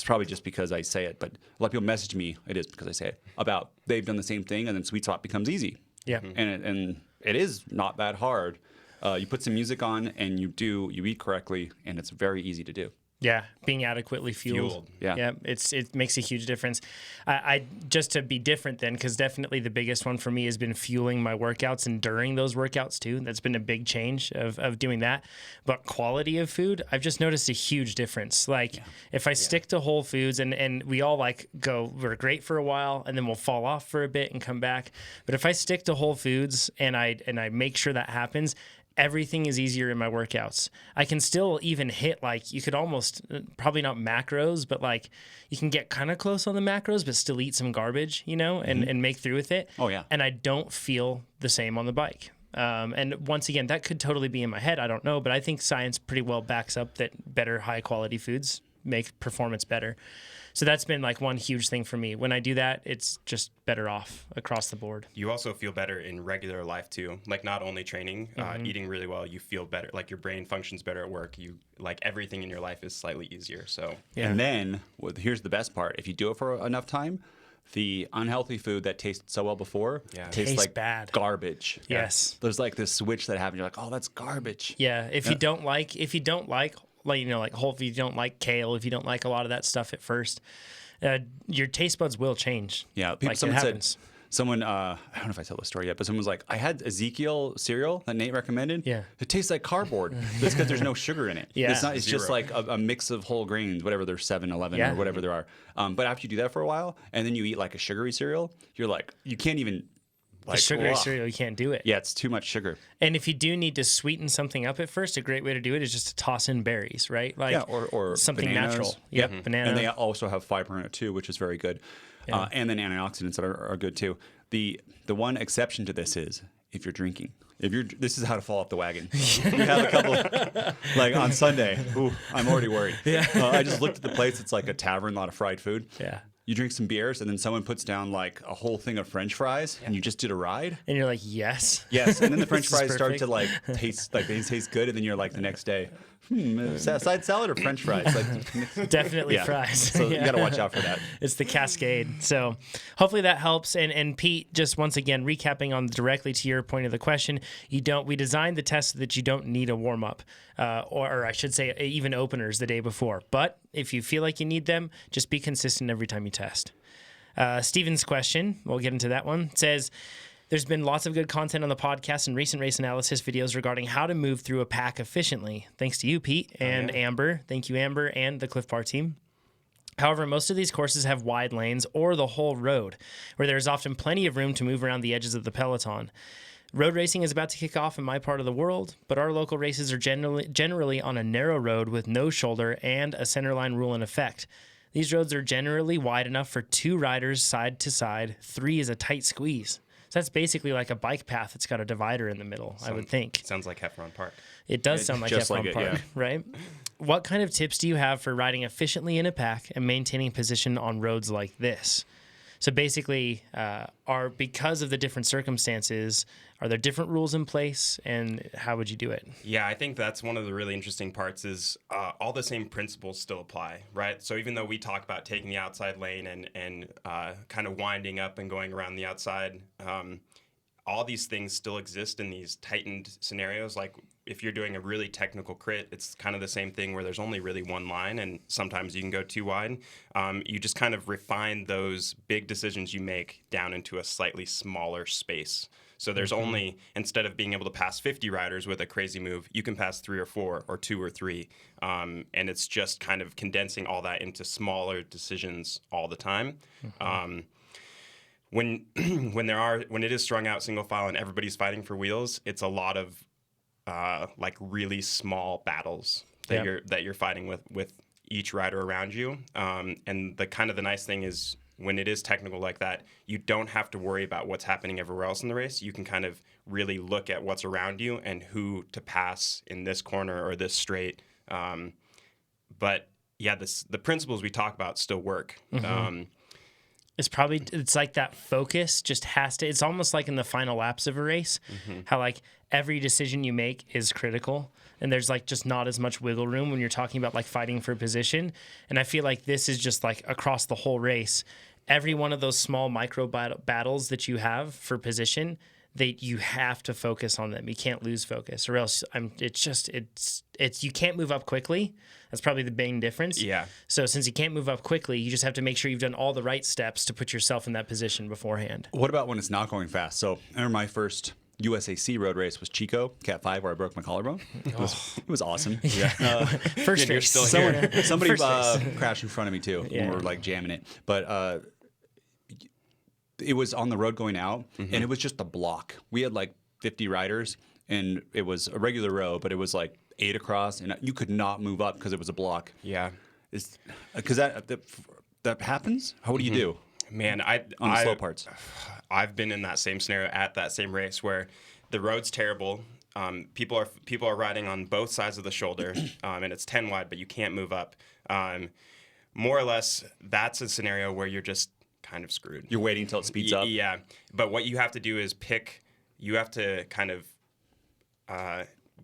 it's probably just because I say it, but a lot of people message me, it is because I say it, about they've done the same thing, and then sweet spot becomes easy. Yeah. And it is not that hard. You put some music on and you eat correctly, and it's very easy to do. Yeah, being adequately fueled. Yeah. It makes a huge difference. I just to be different then, because definitely the biggest one for me has been fueling my workouts and during those workouts too. That's been a big change of doing that. But quality of food, I've just noticed a huge difference. Like if I stick to whole foods and we all we're great for a while and then we'll fall off for a bit and come back. But if I stick to whole foods and I make sure that happens, everything is easier in my workouts. I can still even hit, like, you could almost, probably not macros, but like you can get kind of close on the macros, but still eat some garbage, and make through with it. Oh, yeah. And I don't feel the same on the bike. And once again, that could totally be in my head. I don't know, but I think science pretty well backs up that better high quality foods make performance better. So that's been like one huge thing for me. When I do that, it's just better off across the board. You also feel better in regular life too. Like not only training, eating really well, you feel better. Like your brain functions better at work. You like everything in your life is slightly easier. So And then here's the best part: if you do it for enough time, the unhealthy food that tasted so well before tastes like bad garbage. Yes. There's like this switch that happens. You're like, oh, that's garbage. Yeah. If you don't like like whole, if you don't like kale, if you don't like a lot of that stuff at first, your taste buds will change. Yeah, someone said, I don't know if I tell the story yet, but someone was like, I had Ezekiel cereal that Nate recommended. Yeah. It tastes like cardboard. It's because there's no sugar in it. Yeah. It's just like a mix of whole grains, whatever there's 7-Eleven or whatever there are. But after you do that for a while, and then you eat like a sugary cereal, you're like, you can't even. The sugary cereal, you can't do it. Yeah, it's too much sugar. And if you do need to sweeten something up at first, a great way to do it is just to toss in berries, right? Like or something bananas. natural. Yep, banana. And they also have fiber in it too, which is very good. And then antioxidants that are good too. The one exception to this is if you're drinking. This is how to fall off the wagon. You have a couple, like on Sunday. Ooh, I'm already worried. Yeah. I just looked at the place. It's like a tavern, a lot of fried food. Yeah. You drink some beers, and then someone puts down like a whole thing of French fries, and you just did a ride. And you're like, yes. Yes, and then the French fries start to like taste like they taste good, and then you're like the next day, side salad or French fries? Like, definitely fries. So you got to watch out for that. It's the cascade. So hopefully that helps. And Pete, just once again recapping on directly to your point of the question, we designed the test so that you don't need a warm up, or I should say even openers the day before. But if you feel like you need them, just be consistent every time you test. Steven's question, we'll get into that one, says, there's been lots of good content on the podcast and recent race analysis videos regarding how to move through a pack efficiently. Thanks to you, Pete, and Amber. Thank you, Amber, and the Cliff Bar team. However, most of these courses have wide lanes or the whole road, where there is often plenty of room to move around the edges of the peloton. Road racing is about to kick off in my part of the world, but our local races are generally on a narrow road with no shoulder and a centerline rule in effect. These roads are generally wide enough for 2 riders side to side. 3 is a tight squeeze. So that's basically like a bike path that's got a divider in the middle, I would think. Sounds like Heffron Park. It does sound like Heffron Park, right? What kind of tips do you have for riding efficiently in a pack and maintaining position on roads like this? So basically, because of the different circumstances, are there different rules in place, and how would you do it? Yeah, I think that's one of the really interesting parts is all the same principles still apply, right? So even though we talk about taking the outside lane and kind of winding up and going around the outside, all these things still exist in these tightened scenarios. Like if you're doing a really technical crit, it's kind of the same thing where there's only really one line and sometimes you can go too wide. You just kind of refine those big decisions you make down into a slightly smaller space. So there's only, instead of being able to pass 50 riders with a crazy move, you can pass 3 or 4 or 2 or 3. And it's just kind of condensing all that into smaller decisions all the time. When it is strung out single file and everybody's fighting for wheels, it's a lot of like really small battles that you're fighting with each rider around you. And the nice thing is when it is technical like that, you don't have to worry about what's happening everywhere else in the race. You can kind of really look at what's around you and who to pass in this corner or this straight. But yeah, the principles we talk about still work. It's like that focus just has to, it's almost like in the final laps of a race, how like every decision you make is critical. And there's like just not as much wiggle room when you're talking about like fighting for position. And I feel like this is just like across the whole race. Every one of those small micro battles that you have for position, you have to focus on them. You can't lose focus, or else it's you can't move up quickly. That's probably the main difference. Yeah. So since you can't move up quickly, you just have to make sure you've done all the right steps to put yourself in that position beforehand. What about when it's not going fast? So I remember my first USAC road race was Chico, Cat 5, where I broke my collarbone. It was awesome. Yeah. First you're race. still here. Somebody First race. crashed in front of me too when Yeah. we were like jamming it. But it was on the road going out, and it was just a block. We had like 50 riders, and it was a regular road, but it was like 8 across, and you could not move up because it was a block. Yeah. Because that happens. What do you do? Man, on the slow parts? I've been in that same scenario at that same race where the road's terrible. People are riding on both sides of the shoulder, and it's 10 wide, but you can't move up. More or less, that's a scenario where you're just kind of screwed. You're waiting until it speeds up. Yeah, but what you have to do is you have to kind of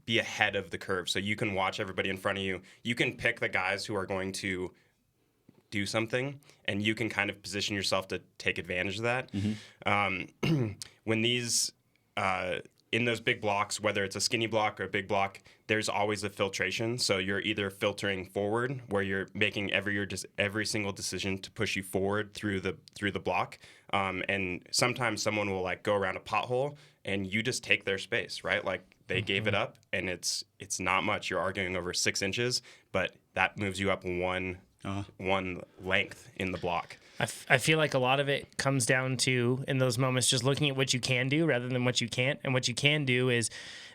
be ahead of the curve, so you can watch everybody in front of you. You can pick the guys who are going to do something, and you can kind of position yourself to take advantage of that. When these in those big blocks, whether it's a skinny block or a big block, there's always a filtration. So you're either filtering forward, where you're making every single decision to push you forward through the block, and sometimes someone will like go around a pothole and you just take their space, right? Like they gave it up, and it's not much. You're arguing over 6 inches, but that moves you up one length in the block. I feel like a lot of it comes down to, in those moments, just looking at what you can do rather than what you can't. And what you can do is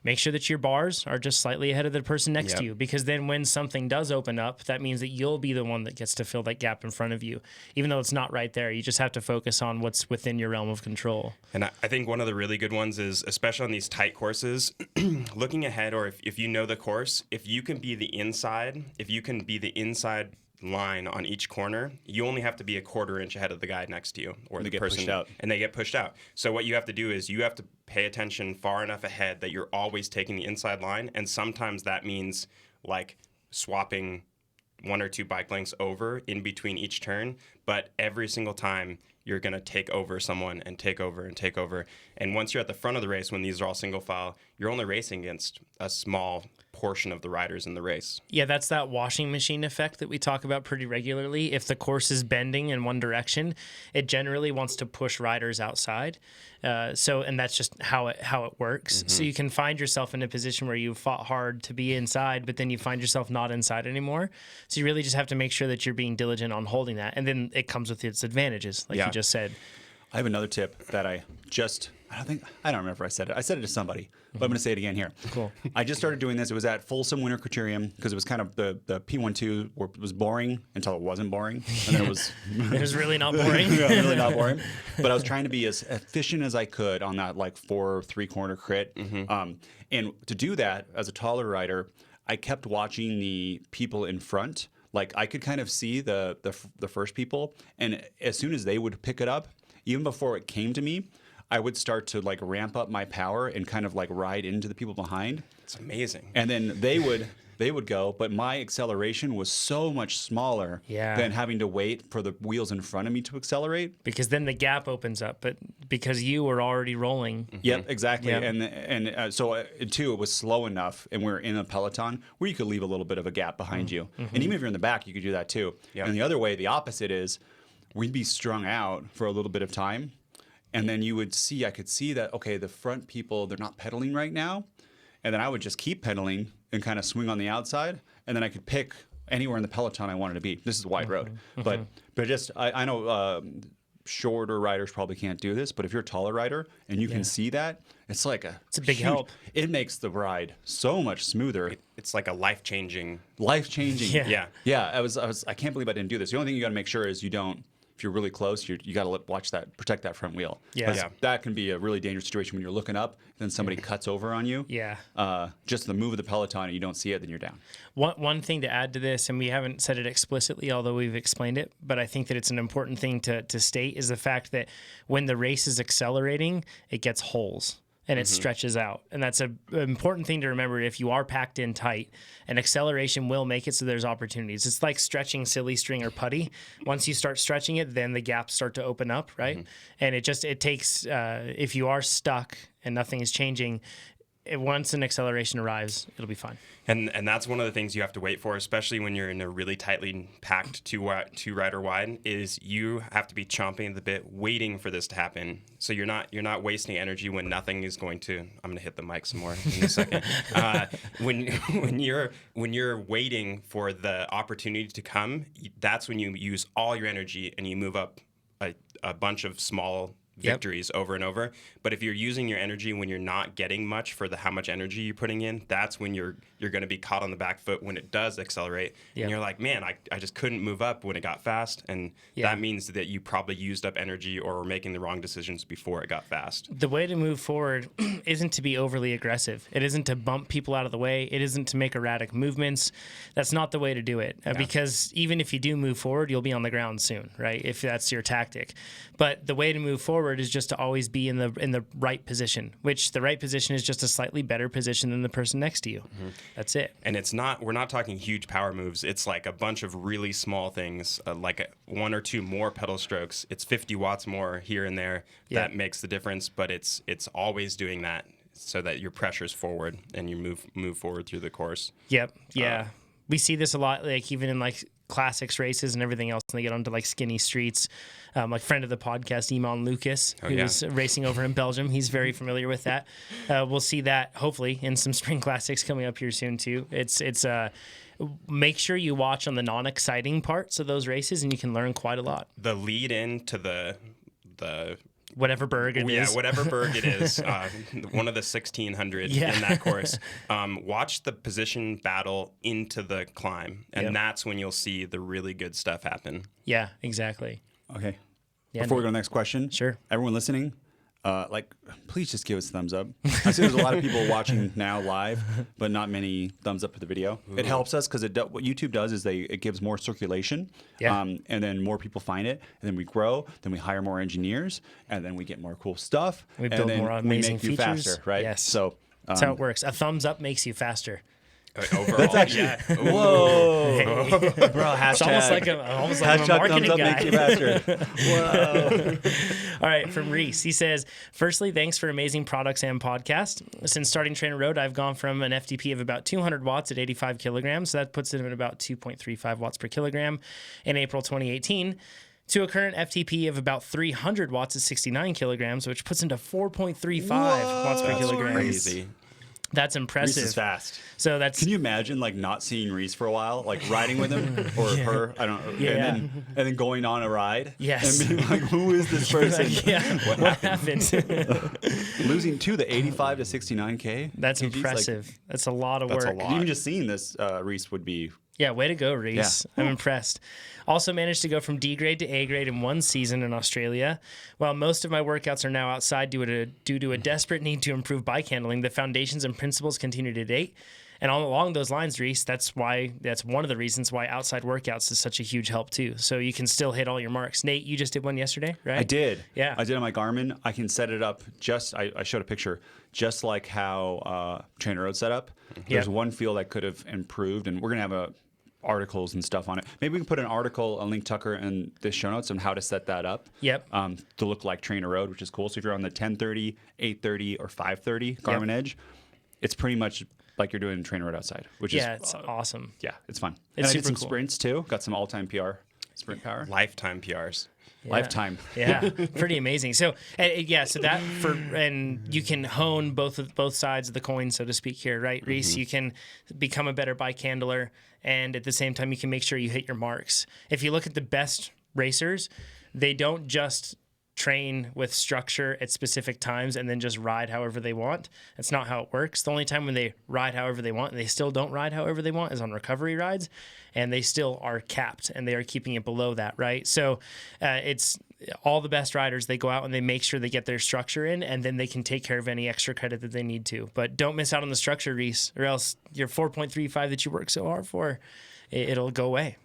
make sure that your bars are just slightly ahead of the person next to you, because then when something does open up, that means that you'll be the one that gets to fill that gap in front of you. Even though it's not right there, you just have to focus on what's within your realm of control. And I think one of the really good ones is, especially on these tight courses, looking ahead, or if you know the course, if you can be the inside line on each corner, you only have to be a quarter inch ahead of the guy next to you, or the person, and they get pushed out. So what you have to do is you have to pay attention far enough ahead that you're always taking the inside line, and sometimes that means like swapping 1 or 2 bike lengths over in between each turn, but every single time you're going to take over someone and take over and take over. And once you're at the front of the race, when these are all single file, you're only racing against a small portion of the riders in the race. Yeah, that's that washing machine effect that we talk about pretty regularly. If the course is bending in one direction, it generally wants to push riders outside. And that's just how it works. So you can find yourself in a position where you fought hard to be inside, but then you find yourself not inside anymore. So you really just have to make sure that you're being diligent on holding that. And then it comes with its advantages, like you just said. I have another tip that I don't remember if I said it. I said it to somebody, but I'm going to say it again here. Cool. I just started doing this. It was at Folsom Winter Criterium, because it was kind of the P12 was boring until it wasn't boring. And then it was... It was really not boring. Yeah, really not boring. But I was trying to be as efficient as I could on that like 4 3-corner crit. And to do that, as a taller rider, I kept watching the people in front. Like I could kind of see the first people, and as soon as they would pick it up, even before it came to me, I would start to like ramp up my power and kind of like ride into the people behind. It's amazing. And then they would go, but my acceleration was so much smaller than having to wait for the wheels in front of me to accelerate. Because then the gap opens up, but because you were already rolling. Yep, exactly. Yep. So it was slow enough, and we were in a peloton where you could leave a little bit of a gap behind you. And even if you're in the back, you could do that too. Yep. And the other way, the opposite is, we'd be strung out for a little bit of time, and then I could see that, okay, the front people, they're not pedaling right now. And then I would just keep pedaling and kind of swing on the outside, and then I could pick anywhere in the peloton I wanted to be. This is a wide road. But just, I know shorter riders probably can't do this, but if you're a taller rider and you can see that, it's like it's a big help. It makes the ride so much smoother. It's like a life-changing. Yeah. Yeah, I can't believe I didn't do this. The only thing you got to make sure is if you're really close, you got to protect that front wheel. Yeah. That can be a really dangerous situation when you're looking up, then somebody cuts over on you. Yeah. Just the move of the peloton, and you don't see it, then you're down. One thing to add to this, and we haven't said it explicitly, although we've explained it, but I think that it's an important thing to state, is the fact that when the race is accelerating, it gets holes. and it stretches out. And that's an important thing to remember. If you are packed in tight, an acceleration will make it so there's opportunities. It's like stretching silly string or putty. Once you start stretching it, then the gaps start to open up, right? And it takes, if you are stuck and nothing is changing, once an acceleration arrives, it'll be fine. And that's one of the things you have to wait for, especially when you're in a really tightly packed two rider wide, is you have to be chomping at the bit, waiting for this to happen. So you're not wasting energy when nothing is going to. I'm gonna hit the mic some more in a second. When you're waiting for the opportunity to come, that's when you use all your energy and you move up a bunch of small victories over and over. But if you're using your energy when you're not getting much for how much energy you're putting in, that's when you're going to be caught on the back foot when it does accelerate. And you're like, man, I just couldn't move up when it got fast. And that means that you probably used up energy or were making the wrong decisions before it got fast. The way to move forward isn't to be overly aggressive. It isn't to bump people out of the way. It isn't to make erratic movements. That's not the way to do it. Because even if you do move forward, you'll be on the ground soon, right? If that's your tactic. But the way to move forward is just to always be in the right position, which the right position is just a slightly better position than the person next to you. That's it. And we're not talking huge power moves. It's like a bunch of really small things, like one or two more pedal strokes. It's 50 watts more here and there. That makes the difference, but it's always doing that so that your pressure's forward and you move forward through the course. Yep. Yeah. We see this a lot, like even in like classics races and everything else, and they get onto like skinny streets. Like friend of the podcast, Iman Lucas, who's racing over in Belgium. He's very familiar with that. We'll see that hopefully in some spring classics coming up here soon too. It's make sure you watch on the non-exciting parts of those races, and you can learn quite a lot. The lead in to the whatever berg it is. Yeah, whatever berg it is. One of the 1600 in that course. Watch the position battle into the climb, and that's when you'll see the really good stuff happen. Yeah, exactly. Okay. Before we go to the next question, sure. Everyone listening, please just give us a thumbs up. I see there's a lot of people watching now live, but not many thumbs up for the video. Ooh. It helps us because what YouTube does is it gives more circulation, and then more people find it, and then we grow, then we hire more engineers, and then we get more cool stuff. We build more amazing features. We make you faster, right? Yes. So that's how it works. A thumbs up makes you faster. Overall, that's actually whoa, hey. Bro! Hashtag, it's almost like I'm a marketing thumbs up guy. Make you faster. Whoa! All right, from Reese, he says, "Firstly, thanks for amazing products and podcast. Since starting Trainer Road, I've gone from an FTP of about 200 watts at 85 kilograms, so that puts it at about 2.35 watts per kilogram in April 2018." To a current FTP of about 300 watts at 69 kilograms, which puts into 4.35 watts per kilogram. Crazy. That's impressive. Reese is fast. So that's. Can you imagine not seeing Reese for a while, like riding with him or her? I don't know. Yeah. And then going on a ride. Yes. And being like, who is this person? What happened? Losing the 85 to 69K. That's impressive. That's a lot of work. That's a lot. Even just seeing this, Reese would be. Yeah, way to go, Reese. Yeah. I'm impressed. Also managed to go from D grade to A grade in one season in Australia. While most of my workouts are now outside due to a desperate need to improve bike handling, the foundations and principles continue to date. And all along those lines, Reese, that's one of the reasons why outside workouts is such a huge help too. So you can still hit all your marks. Nate, you just did one yesterday, right? I did. Yeah. I did on my Garmin. I can set it up I showed a picture, just like how Trainer Road set up. There's one field I could have improved, and we're going to have articles and stuff on it. Maybe we can put an link Tucker in the show notes on how to set that up. Yep. To look like Trainer Road, which is cool. So if you're on the 1030, 830, or 530 Garmin Edge, it's pretty much like you're doing Trainer Road outside, which is it's awesome. Yeah, it's fun. It's and I super did some cool. sprints too. Got some all-time PR sprint power. Lifetime PRs. Yeah. Lifetime. Yeah, pretty amazing. So and you can hone both sides of the coin, so to speak here, right, Reese? You can become a better bike handler, and at the same time, you can make sure you hit your marks. If you look at the best racers, they don't just train with structure at specific times and then just ride however they want. That's not how it works. The only time when they ride however they want and they still don't ride however they want is on recovery rides, and they still are capped and they are keeping it below that, right? So it's all the best riders, they go out and they make sure they get their structure in, and then they can take care of any extra credit that they need to. But don't miss out on the structure, Reese, or else your 4.35 that you work so hard for, it'll go away.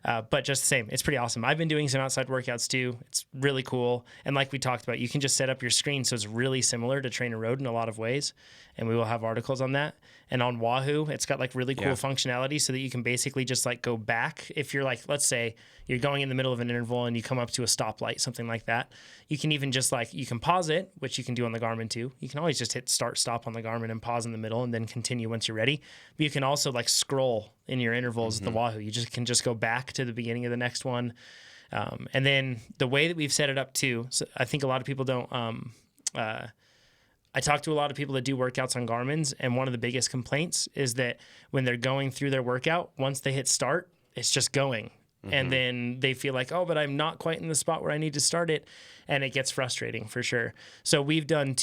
But just the same, it's pretty awesome. I've been doing some outside workouts too. It's really cool. And like we talked about, you can just set up your screen so it's really similar to Trainer Road in a lot of ways. And we will have articles on that. And on Wahoo, it's got like really cool functionality so that you can basically just like go back. If you're like, let's say you're going in the middle of an interval and you come up to a stoplight, something like that. You can even just like, you can pause it, which you can do on the Garmin too. You can always just hit start, stop on the Garmin and pause in the middle and then continue once you're ready. But you can also like scroll in your intervals at the Wahoo. You just can just go back to the beginning of the next one. And then the way that we've set it up too, so I think a lot of people don't, I talk to a lot of people that do workouts on Garmin's, and one of the biggest complaints is that when they're going through their workout, once they hit start, it's just going. And then they feel like, oh, but I'm not quite in the spot where I need to start it. And it gets frustrating for sure. So we've done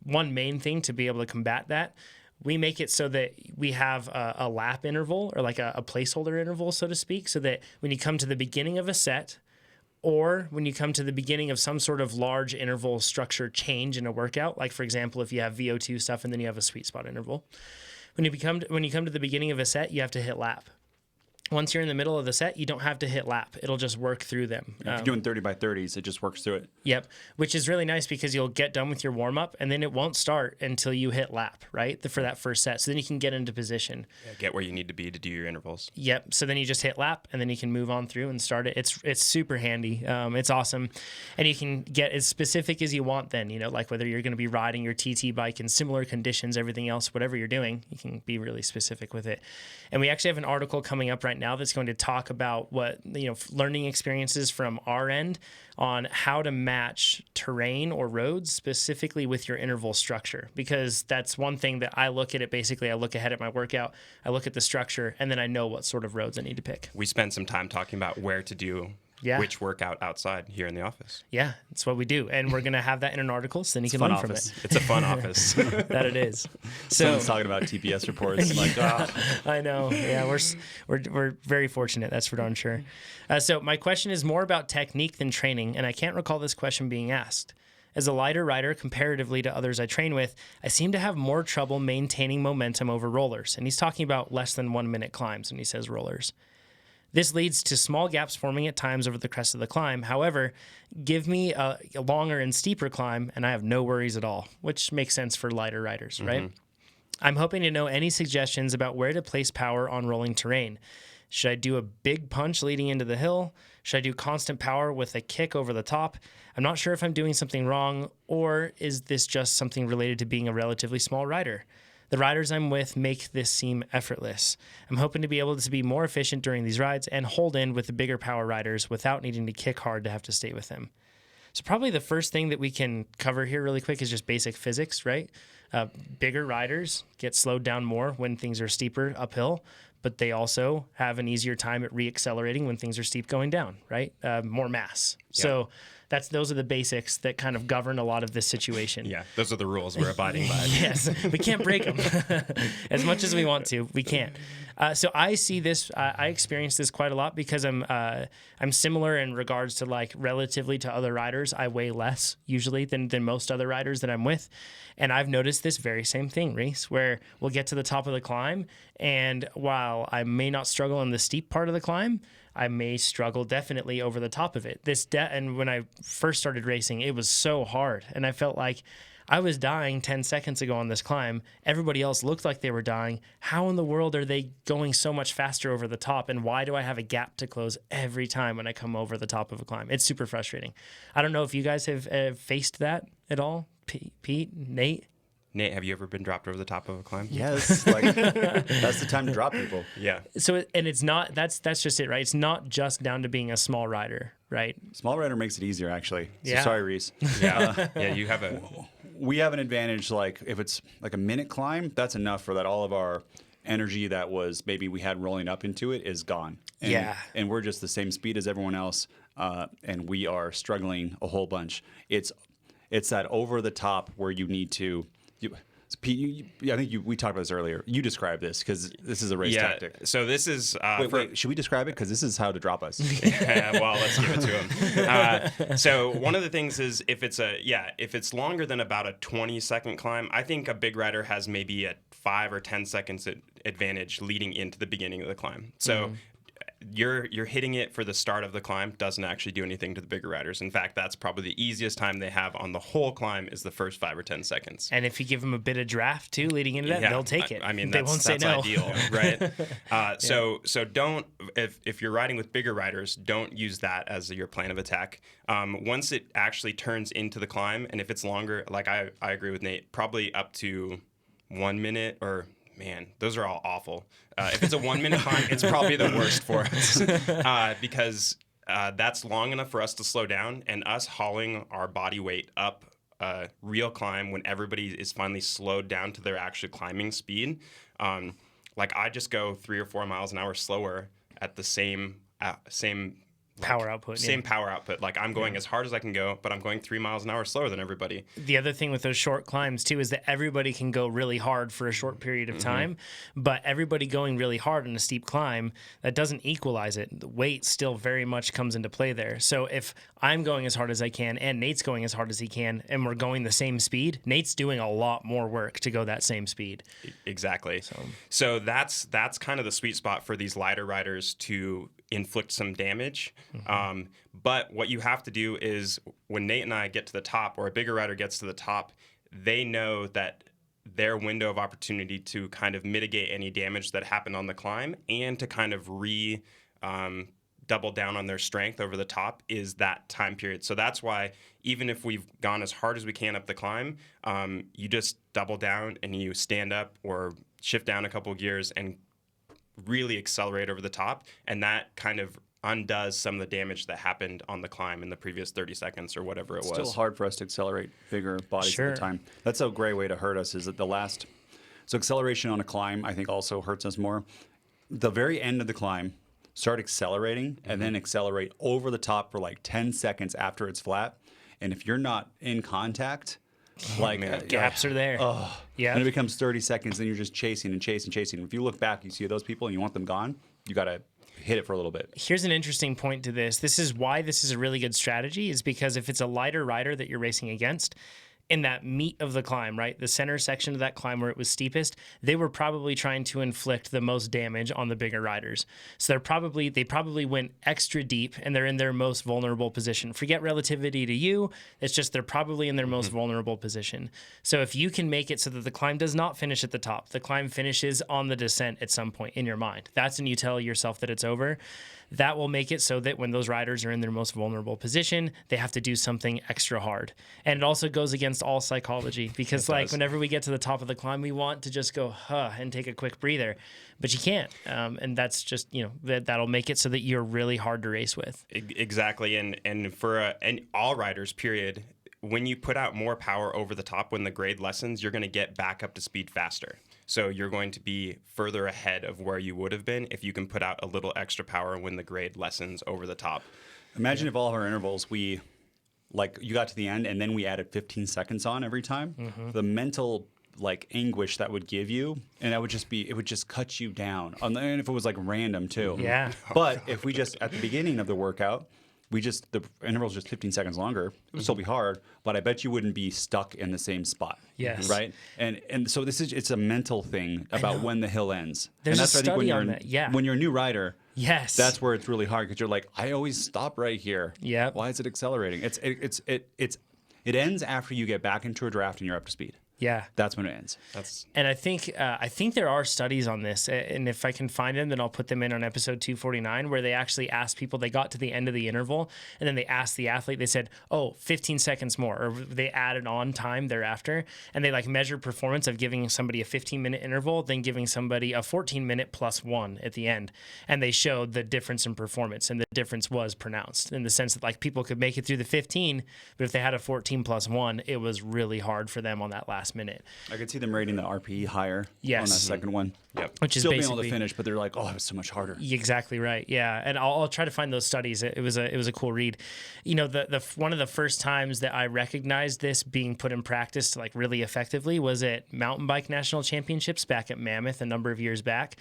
one main thing to be able to combat that. We make it so that we have a lap interval or like a placeholder interval, so to speak, so that when you come to the beginning of a set, or when you come to the beginning of some sort of large interval structure change in a workout, like for example, if you have VO2 stuff and then you have a sweet spot interval, when you come to the beginning of a set, you have to hit lap. Once you're in the middle of the set, you don't have to hit lap. It'll just work through them. If you're doing 30 by 30s, it just works through it. Yep, which is really nice because you'll get done with your warm-up, and then it won't start until you hit lap, right, for that first set. So then you can get into position. Yeah, get where you need to be to do your intervals. Yep, so then you just hit lap, and then you can move on through and start it. It's super handy. It's awesome. And you can get as specific as you want then, like whether you're going to be riding your TT bike in similar conditions, everything else, whatever you're doing, you can be really specific with it. And we actually have an article coming up right now that's going to talk about what learning experiences from our end on how to match terrain or roads specifically with your interval structure, because that's one thing that I look at it. Basically, I look ahead at my workout, I look at the structure, and then I know what sort of roads I need to pick. We spent some time talking about where to do which workout outside here in the office. Yeah, that's what we do. And we're going to have that in an article so then you can learn from it. It's a fun office. That it is. So someone's talking about TPS reports. I know. Yeah, we're very fortunate. That's for darn sure. So my question is more about technique than training, and I can't recall this question being asked. As a lighter rider, comparatively to others I train with, I seem to have more trouble maintaining momentum over rollers. And he's talking about less than 1 minute climbs when he says rollers. This leads to small gaps forming at times over the crest of the climb. However, give me a longer and steeper climb, and I have no worries at all, which makes sense for lighter riders, right? I'm hoping to know any suggestions about where to place power on rolling terrain. Should I do a big punch leading into the hill? Should I do constant power with a kick over the top? I'm not sure if I'm doing something wrong, or is this just something related to being a relatively small rider? The riders I'm with make this seem effortless. I'm hoping to be able to be more efficient during these rides and hold in with the bigger power riders without needing to kick hard to have to stay with them. So probably the first thing that we can cover here really quick is just basic physics, right? Bigger riders get slowed down more when things are steeper uphill, but they also have an easier time at reaccelerating when things are steep going down, right? More mass. Yep. So those are the basics that kind of govern a lot of this situation. Yeah, those are the rules we're abiding by. Yes, we can't break them. As much as we want to, we can't. So I see this, I experience this quite a lot because I'm similar in regards to like relatively to other riders. I weigh less usually than most other riders that I'm with. And I've noticed this very same thing, Reese, where we'll get to the top of the climb. And while I may not struggle in the steep part of the climb, I may struggle definitely over the top of it. And when I first started racing, it was so hard. And I felt like I was dying 10 seconds ago on this climb. Everybody else looked like they were dying. How in the world are they going so much faster over the top? And why do I have a gap to close every time when I come over the top of a climb? It's super frustrating. I don't know if you guys have faced that at all. Pete, Nate? Nate, have you ever been dropped over the top of a climb? Yes, that's the time to drop people. Yeah. So, and it's not, that's just it, right? It's not just down to being a small rider, right? Small rider makes it easier, actually. So Yeah. sorry, Reese. Yeah. Yeah, you have a... We have an advantage, like if it's like a minute climb, that's enough for that. All of our energy that was maybe we had rolling up into it is gone. And we're just the same speed as everyone else, and we are struggling a whole bunch. It's that over the top where you need to... Pete, I think we talked about this earlier. You describe this because this is a race tactic. So this is... Wait, should we describe it? Because this is how to drop us. Well, let's give it to him. So one of the things is if it's longer than about a 20-second climb, I think a big rider has maybe a 5 or 10 seconds advantage leading into the beginning of the climb. So you're hitting it for the start of the climb doesn't actually do anything to the bigger riders. In fact, that's probably the easiest time they have on the whole climb is the first 5 or 10 seconds. And if you give them a bit of draft too leading into that, they'll take it. I mean, they won't say no. Ideal, right? So don't, if you're riding with bigger riders, don't use that as your plan of attack. Once it actually turns into the climb, and if it's longer, like I agree with Nate, probably up to 1 minute or. Man, those are all awful. If it's a 1 minute climb, it's probably the worst for us because that's long enough for us to slow down, and us hauling our body weight up a real climb when everybody is finally slowed down to their actual climbing speed. Like I just go 3 or 4 miles an hour slower at the same power output. Same power output. Like I'm going as hard as I can go, but I'm going 3 miles an hour slower than everybody. The other thing with those short climbs too is that everybody can go really hard for a short period of time, but everybody going really hard in a steep climb, that doesn't equalize it. The weight still very much comes into play there. So if I'm going as hard as I can and Nate's going as hard as he can and we're going the same speed, Nate's doing a lot more work to go that same speed. Exactly. So that's kind of the sweet spot for these lighter riders to inflict some damage. But what you have to do is when Nate and I get to the top, or a bigger rider gets to the top, they know that their window of opportunity to kind of mitigate any damage that happened on the climb and to kind of double down on their strength over the top is that time period. So that's why even if we've gone as hard as we can up the climb, you just double down and you stand up or shift down a couple of gears and really accelerate over the top, and that kind of undoes some of the damage that happened on the climb in the previous 30 seconds or whatever it was. It's still hard for us to accelerate bigger bodies at the time. That's a great way to hurt us, is that so acceleration on a climb I think also hurts us more. The very end of the climb, start accelerating and then accelerate over the top for like 10 seconds after it's flat, and if you're not in contact, gaps are there. Yeah. And it becomes 30 seconds, and you're just chasing and chasing, chasing. If you look back, you see those people and you want them gone, you got to hit it for a little bit. Here's an interesting point to this. This is why this is a really good strategy, is because if it's a lighter rider that you're racing against, in that meat of the climb, right, the center section of that climb where it was steepest, they were probably trying to inflict the most damage on the bigger riders. So they probably went extra deep, and they're in their most vulnerable position. Forget relativity to you. It's just they're probably in their most vulnerable position. So if you can make it so that the climb does not finish at the top, the climb finishes on the descent at some point in your mind. That's when you tell yourself that it's over. That will make it so that when those riders are in their most vulnerable position, they have to do something extra hard. And it also goes against all psychology, because whenever we get to the top of the climb, we want to just go, and take a quick breather, but you can't. And that's just, that'll make it so that you're really hard to race with. Exactly. And for all riders, period, when you put out more power over the top, when the grade lessens, you're going to get back up to speed faster. So you're going to be further ahead of where you would have been if you can put out a little extra power when the grade lessens over the top. Imagine if all of our intervals, you got to the end and then we added 15 seconds on every time. The mental anguish that would give you, and it would just cut you down. And if it was random too. Yeah. But if we just, at the beginning of the workout, the interval's just 15 seconds longer, it would still be hard, but I bet you wouldn't be stuck in the same spot. Yes. Right? And so it's a mental thing about when the hill ends. There's and that's a study on that. Yeah. When you're a new rider, yes, that's where it's really hard, because you're like, I always stop right here. Yeah. Why is it accelerating? It ends after you get back into a draft and you're up to speed. Yeah, that's when it ends. And I think there are studies on this, and if I can find them, then I'll put them in on episode 249, where they actually asked people. They got to the end of the interval, and then they asked the athlete. They said, 15 seconds more, or they added on time thereafter, and they measured performance of giving somebody a 15-minute interval, then giving somebody a 14-minute plus one at the end, and they showed the difference in performance, and the difference was pronounced in the sense that people could make it through the 15, but if they had a 14 plus one, it was really hard for them on that last minute. I could see them rating the RPE higher on that second one. Yep. Which is still basically being able to finish, but they're like, it was so much harder. Exactly right. Yeah, and I'll try to find those studies. It was a cool read. The one of the first times that I recognized this being put in practice really effectively was at mountain bike national championships back at Mammoth a number of years back.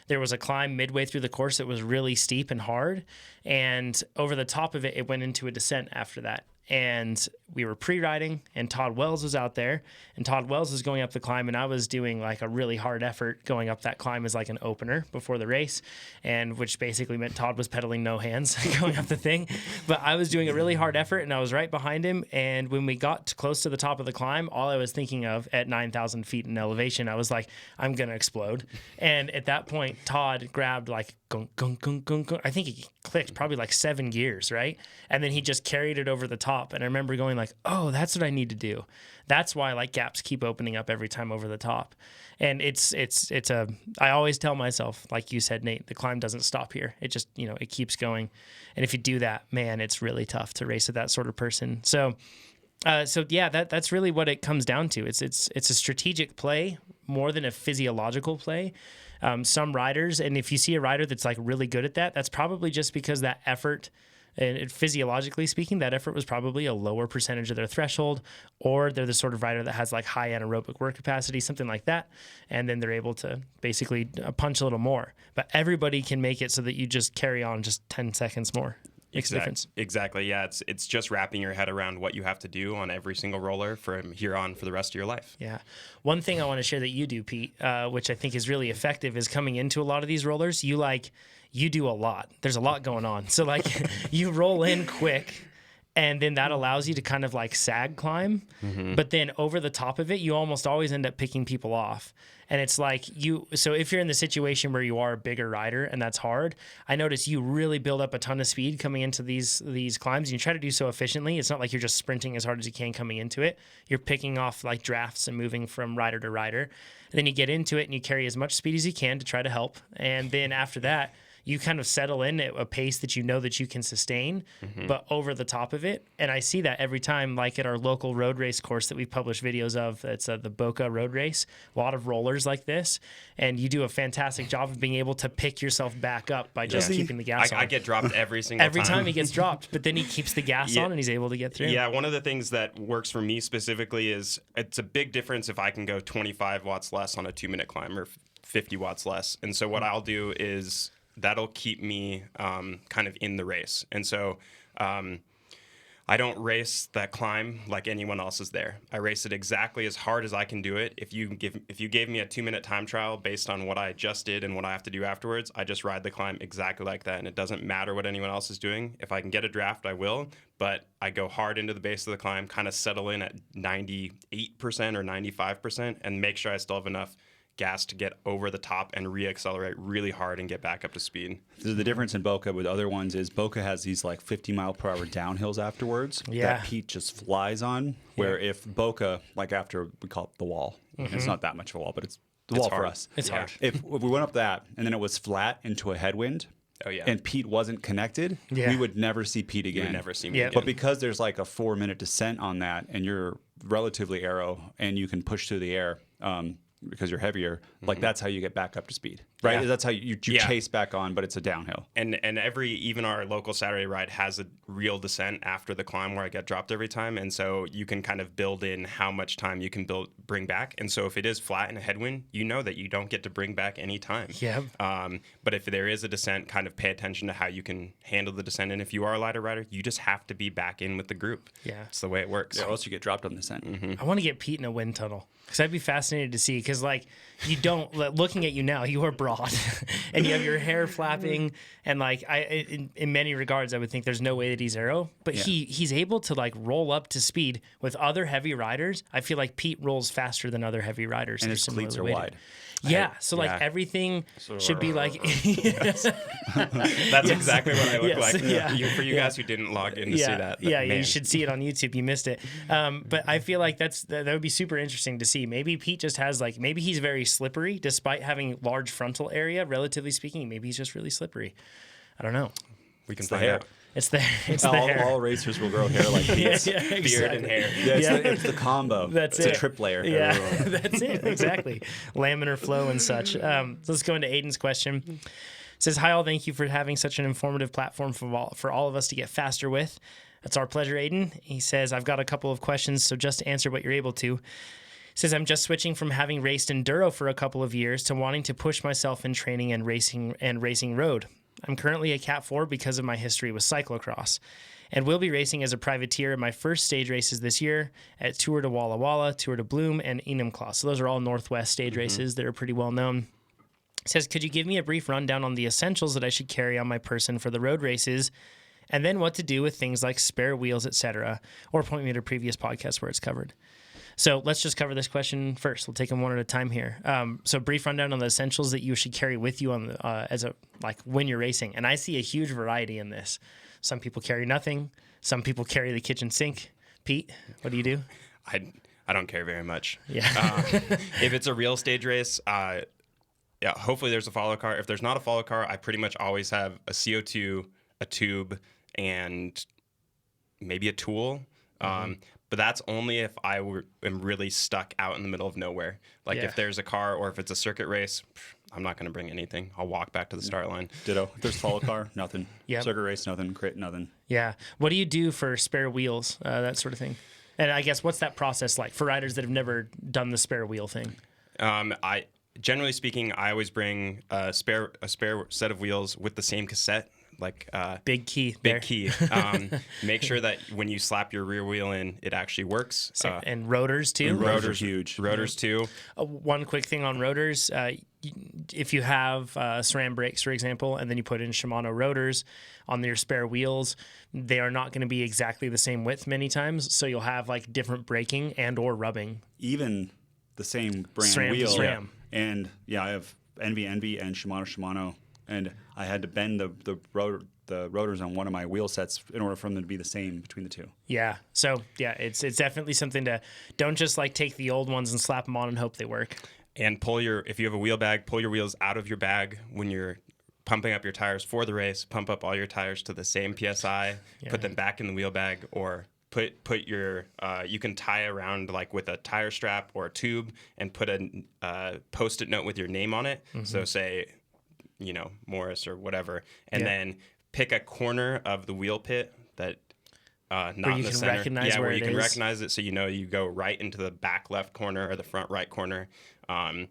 There was a climb midway through the course that was really steep and hard, and over the top of it, it went into a descent after that. and we were pre-riding, and Todd Wells was out there, and Todd Wells was going up the climb, and I was doing like a really hard effort going up that climb as like an opener before the race, and which basically meant Todd was pedaling no hands going up the thing. But I was doing a really hard effort, and I was right behind him. And when we got close to the top of the climb, all I was thinking of at 9,000 feet in elevation, I was like, I'm gonna explode. And at that point, Todd grabbed like gunk, gunk, gunk, gunk, gunk. I think he clicked probably like 7 gears, right? And then he just carried it over the top. And I remember going like, oh, that's what I need to do. That's why like gaps keep opening up every time over the top. And I always tell myself, like you said, Nate, the climb doesn't stop here. It just, it keeps going. And if you do that, man, it's really tough to race with that sort of person. So yeah, that's really what it comes down to. It's a strategic play more than a physiological play. Some riders, and if you see a rider that's like really good at that, that's probably just because that effort, and physiologically speaking, that effort was probably a lower percentage of their threshold, or they're the sort of rider that has like high anaerobic work capacity, something like that, and then they're able to basically punch a little more. But everybody can make it so that you just carry on just 10 seconds more. Makes a difference. Exactly. Yeah. It's just wrapping your head around what you have to do on every single roller from here on for the rest of your life. Yeah. One thing I want to share that you do, Pete, which I think is really effective, is coming into a lot of these rollers, you do a lot. There's a lot going on. So like you roll in quick, and then that allows you to kind of like sag climb. Mm-hmm. But then over the top of it, you almost always end up picking people off. And it's like so if you're in the situation where you are a bigger rider and that's hard, I notice you really build up a ton of speed coming into these climbs, and you try to do so efficiently. It's not like you're just sprinting as hard as you can coming into it. You're picking off like drafts and moving from rider to rider. And then you get into it and you carry as much speed as you can to try to help. And then after that, you kind of settle in at a pace that you know that you can sustain, but over the top of it. And I see that every time, like at our local road race course that we've published videos of. It's the Boca Road Race. A lot of rollers like this. And you do a fantastic job of being able to pick yourself back up by just keeping the gas on. I get dropped every single time. Every time he gets dropped, but then he keeps the gas on and he's able to get through. Yeah, one of the things that works for me specifically is it's a big difference if I can go 25 watts less on a 2-minute climb or 50 watts less. And so what I'll do is that'll keep me kind of in the race. And so I don't race that climb like anyone else is there. I race it exactly as hard as I can do it. If you gave me a 2-minute time trial based on what I just did and what I have to do afterwards, I just ride the climb exactly like that. And it doesn't matter what anyone else is doing. If I can get a draft, I will. But I go hard into the base of the climb, kind of settle in at 98% or 95% and make sure I still have enough gas to get over the top and reaccelerate really hard and get back up to speed. So the difference in Boca with other ones is Boca has these like 50-mile-per-hour downhills afterwards that Pete just flies on, where if Boca, like after we call it the wall, it's not that much of a wall, but it's the wall hard. For us. It's hard. If we went up that and then it was flat into a headwind, and Pete wasn't connected, we would never see Pete again. You would never see me again. But because there's like a 4-minute descent on that and you're relatively aero and you can push through the air, because you're heavier, like that's how you get back up to speed, right? That's how you chase back on, but it's a downhill. And even our local Saturday ride has a real descent after the climb where I get dropped every time, and so you can kind of build in how much time you can bring back. And so if it is flat in a headwind, you know that you don't get to bring back any time. Yeah. But if there is a descent, kind of pay attention to how you can handle the descent. And if you are a lighter rider, you just have to be back in with the group. Yeah. It's the way it works. Yeah, or else you get dropped on the descent. I want to get Pete in a wind tunnel. Because I'd be fascinated to see, because like you don't, looking at you now, you are broad and you have your hair flapping, and like in many regards, I would think there's no way that he's aero, but he's able to like roll up to speed with other heavy riders. I feel like Pete rolls faster than other heavy riders. And his cleats are wide. Yeah, so like everything should be like. That's exactly what I look like. Yeah. For you guys who didn't log in to see that. Yeah, you should see it on YouTube. You missed it. But I feel like that would be super interesting to see. Maybe Pete just has like, maybe he's very slippery despite having large frontal area, relatively speaking. Maybe he's just really slippery. I don't know. We can find out. It's the hair. All racers will grow hair like Pete's. Beard and hair. Yeah, it's the combo. It's a trip layer. Yeah, that's it. Exactly. Laminar flow and such. So let's go into Aiden's question. It says, hi all, thank you for having such an informative platform for all of us to get faster with. That's our pleasure, Aiden. He says, I've got a couple of questions, so just to answer what you're able to. He says, I'm just switching from having raced enduro for a couple of years to wanting to push myself in training and racing road. I'm currently a Cat 4 because of my history with cyclocross, and will be racing as a privateer in my first stage races this year at Tour de Walla Walla, Tour de Bloom, and Enumclaw. So those are all Northwest stage races that are pretty well known. It says, could you give me a brief rundown on the essentials that I should carry on my person for the road races, and then what to do with things like spare wheels, etc., or point me to previous podcasts where it's covered. So let's just cover this question first. We'll take them one at a time here. So brief rundown on the essentials that you should carry with you on the, when you're racing. And I see a huge variety in this. Some people carry nothing. Some people carry the kitchen sink. Pete, what do you do? I don't care very much. Yeah. If it's a real stage race, hopefully there's a follow car. If there's not a follow car, I pretty much always have a CO2, a tube, and maybe a tool. But that's only if am really stuck out in the middle of nowhere. Like if there's a car or if it's a circuit race, I'm not going to bring anything. I'll walk back to the start line. Ditto. If there's follow car, nothing. Yep. Circuit race, nothing. Crit, nothing. Yeah. What do you do for spare wheels, that sort of thing? And I guess what's that process like for riders that have never done the spare wheel thing? Generally speaking, I always bring a spare set of wheels with the same cassette. Big key. Make sure that when you slap your rear wheel in, it actually works. And rotors too. And rotors are huge. Rotors too. One quick thing on rotors: if you have SRAM brakes, for example, and then you put in Shimano rotors on your spare wheels, they are not going to be exactly the same width many times. So you'll have like different braking and/or rubbing. Even the same brand SRAM wheel. SRAM. And I have Envy and Shimano. And I had to bend the rotors on one of my wheel sets in order for them to be the same between the two. Yeah. So yeah, it's definitely something to don't just like take the old ones and slap them on and hope they work. And if you have a wheel bag, pull your wheels out of your bag when you're pumping up your tires for the race. Pump up all your tires to the same PSI. Put them back in the wheel bag, or put your you can tie around like with a tire strap or a tube and put a Post-it note with your name on it. So say, Morris or whatever, and then pick a corner of the wheel pit that not in the center. Recognize where where you it can is. recognize it, so you go right into the back left corner or the front right corner, you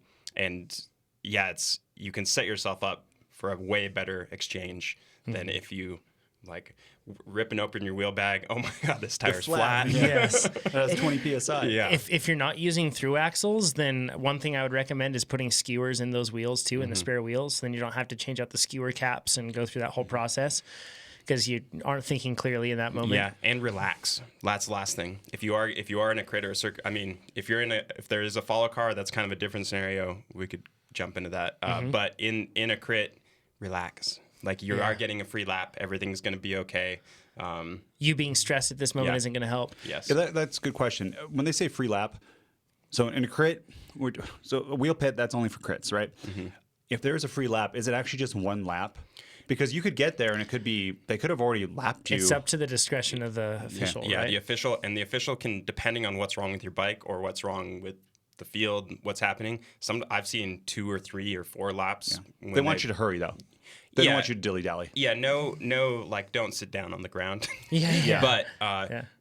can set yourself up for a way better exchange than if you ripping open your wheel bag. Oh my God, this tire's flat. Yes. That's 20 PSI. Yeah. If you're not using through axles, then one thing I would recommend is putting skewers in those wheels too, in the spare wheels. Then you don't have to change out the skewer caps and go through that whole process because you aren't thinking clearly in that moment. Yeah, and relax. That's the last thing. If you are in a crit or a circuit, if there is a follow car, that's kind of a different scenario. We could jump into that. But in a crit, relax. Like you are getting a free lap. Everything's going to be okay. You being stressed at this moment isn't going to help. Yes. Yeah, that's a good question. When they say free lap, so in a crit, so a wheel pit, that's only for crits, right? If there is a free lap, is it actually just one lap? Because you could get there and they could have already lapped you. It's up to the discretion of the official, Yeah, right? the official can, depending on what's wrong with your bike or what's wrong with the field, what's happening. I've seen 2 or 3 or 4 laps. Yeah. They want you to hurry though. They don't want you to dilly-dally. Yeah, no, don't sit down on the ground. Yeah. But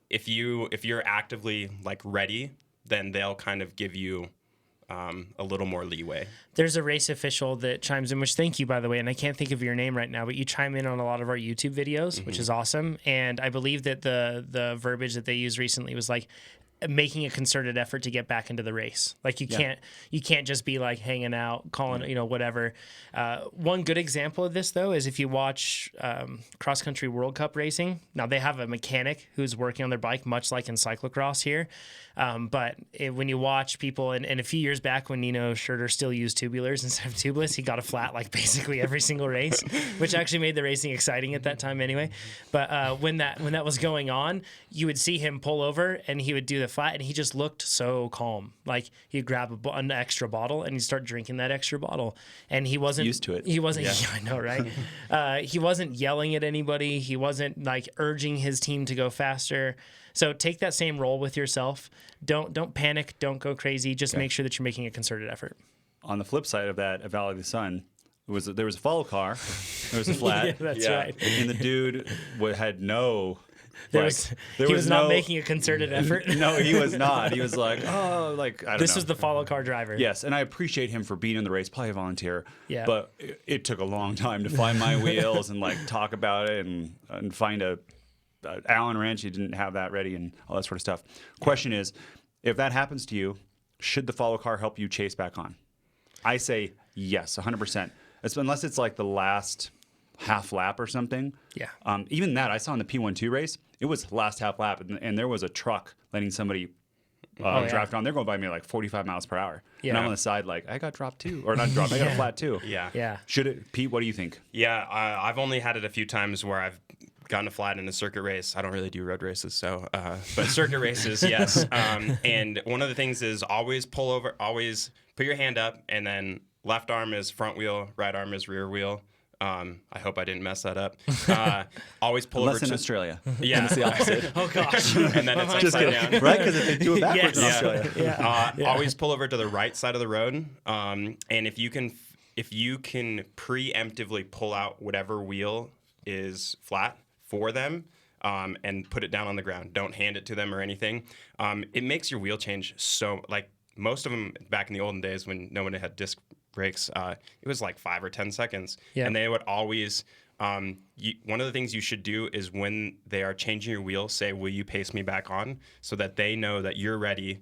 if you're actively ready, then they'll kind of give you a little more leeway. There's a race official that chimes in, which thank you, by the way, and I can't think of your name right now, but you chime in on a lot of our YouTube videos, which is awesome. And I believe that the verbiage that they used recently was making a concerted effort to get back into the race. Like you can't just be hanging out, calling, whatever. One good example of this though is if you watch cross country World Cup racing. Now they have a mechanic who's working on their bike, much like in cyclocross here. But when you watch people, and a few years back when Nino Schurter still used tubulars instead of tubeless, he got a flat basically every single race, which actually made the racing exciting at that time anyway. But when that was going on, you would see him pull over and he would do the flat, and he just looked so calm. Like he'd grab an extra bottle and he'd start drinking that extra bottle, and he wasn't used to it. He wasn't. Yeah, I know, right? He wasn't yelling at anybody. He wasn't urging his team to go faster. So take that same role with yourself. Don't panic. Don't go crazy. Just make sure that you're making a concerted effort. On the flip side of that, at Valley of the Sun, there was a follow car. There was a flat. Yeah, that's right. And the dude had no He was was not making a concerted effort. No, he was not. He was like, oh, like, I don't know. This was the follow car driver. Yes, and I appreciate him for being in the race, probably a volunteer. Yeah. But it took a long time to find my wheels and like talk about it and find a Allen wrench. He didn't have that ready and all that sort of stuff. Question is, if that happens to you, should the follow car help you chase back on? I say yes, 100%. Unless it's like the last half lap or something. Yeah. Even that, I saw in the P12 race, it was last half lap, and there was a truck letting somebody draft on. They're going by me like 45 miles per hour. Yeah. And I'm on the side like, I got dropped too. Or not dropped, I got a flat too. Yeah. Yeah. Should it, Pete, what do you think? Yeah, I've only had it a few times where I've gotten a flat in a circuit race. I don't really do road races, so but circuit races, yes. And one of the things is always pull over, always put your hand up, and then left arm is front wheel, right arm is rear wheel. I hope I didn't mess that up. Always pull Unless over in to Australia. Yeah, It's the opposite. Oh gosh. and then it's Just upside kidding. down. Right? Because if they do it backwards in Yes. Australia. Yeah. Always pull over to the right side of the road, and if you can preemptively pull out whatever wheel is flat for them, and put it down on the ground. Don't hand it to them or anything. It makes your wheel change so, like most of them back in the olden days when no one had disc brakes, it was like 5 or 10 seconds. Yeah. And they would always, one of the things you should do is when they are changing your wheel, say, will you pace me back on? So that they know that you're ready.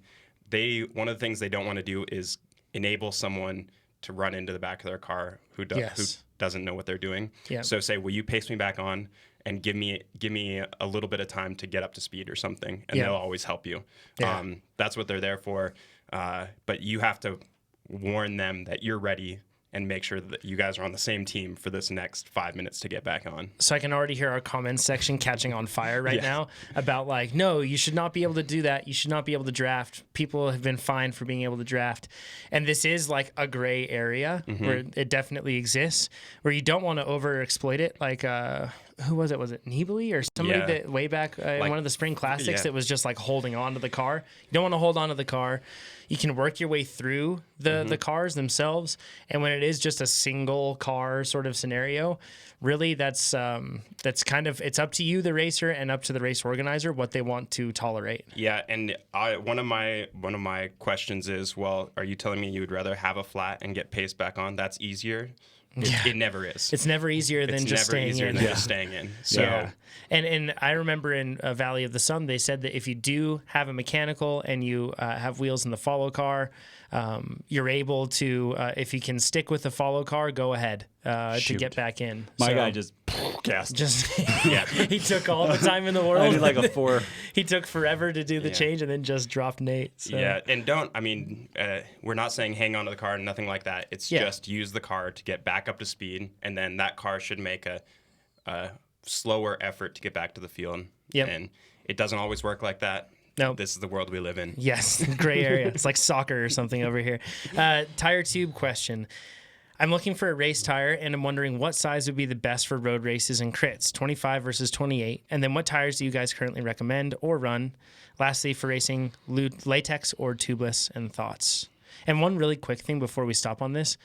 One of the things they don't want to do is enable someone to run into the back of their car who doesn't know what they're doing. Yeah. So say, will you pace me back on and give me a little bit of time to get up to speed or something, and they'll always help you. Yeah. That's what they're there for. But you have to warn them that you're ready and make sure that you guys are on the same team for this next 5 minutes to get back on. So I can already hear our comments section catching on fire right now about like, no, you should not be able to do that. You should not be able to draft. People have been fined for being able to draft. And this is like a gray area where it definitely exists, where you don't want to overexploit it. Like, who was it? Was it Nibali or somebody that way back in one of the spring classics that was just like holding on to the car? You don't want to hold on to the car. You can work your way through the cars themselves. And when it is just a single car sort of scenario, really that's kind of, it's up to you, the racer, and up to the race organizer what they want to tolerate. Yeah, and one of my questions is, well, are you telling me you would rather have a flat and get paced back on? That's easier. It never is. It's never easier than just staying in. Just staying in. So. Yeah. And I remember in Valley of the Sun, they said that if you do have a mechanical and you have wheels in the follow car, you're able to, if you can stick with the follow car, go ahead to get back in. My guy just gassed. He took all the time in the world. I did like a 4. He took forever to do the change and then just dropped Nate. So. Yeah, and we're not saying hang on to the car and nothing like that. It's just use the car to get back up to speed, and then that car should make a slower effort to get back to the field. Yep. And it doesn't always work like that. No. This is the world we live in. Yes, gray area. It's like soccer or something over here. Tire tube question. I'm looking for a race tire, and I'm wondering what size would be the best for road races and crits, 25 versus 28. And then what tires do you guys currently recommend or run? Lastly, for racing, latex or tubeless, and thoughts. And one really quick thing before we stop on this.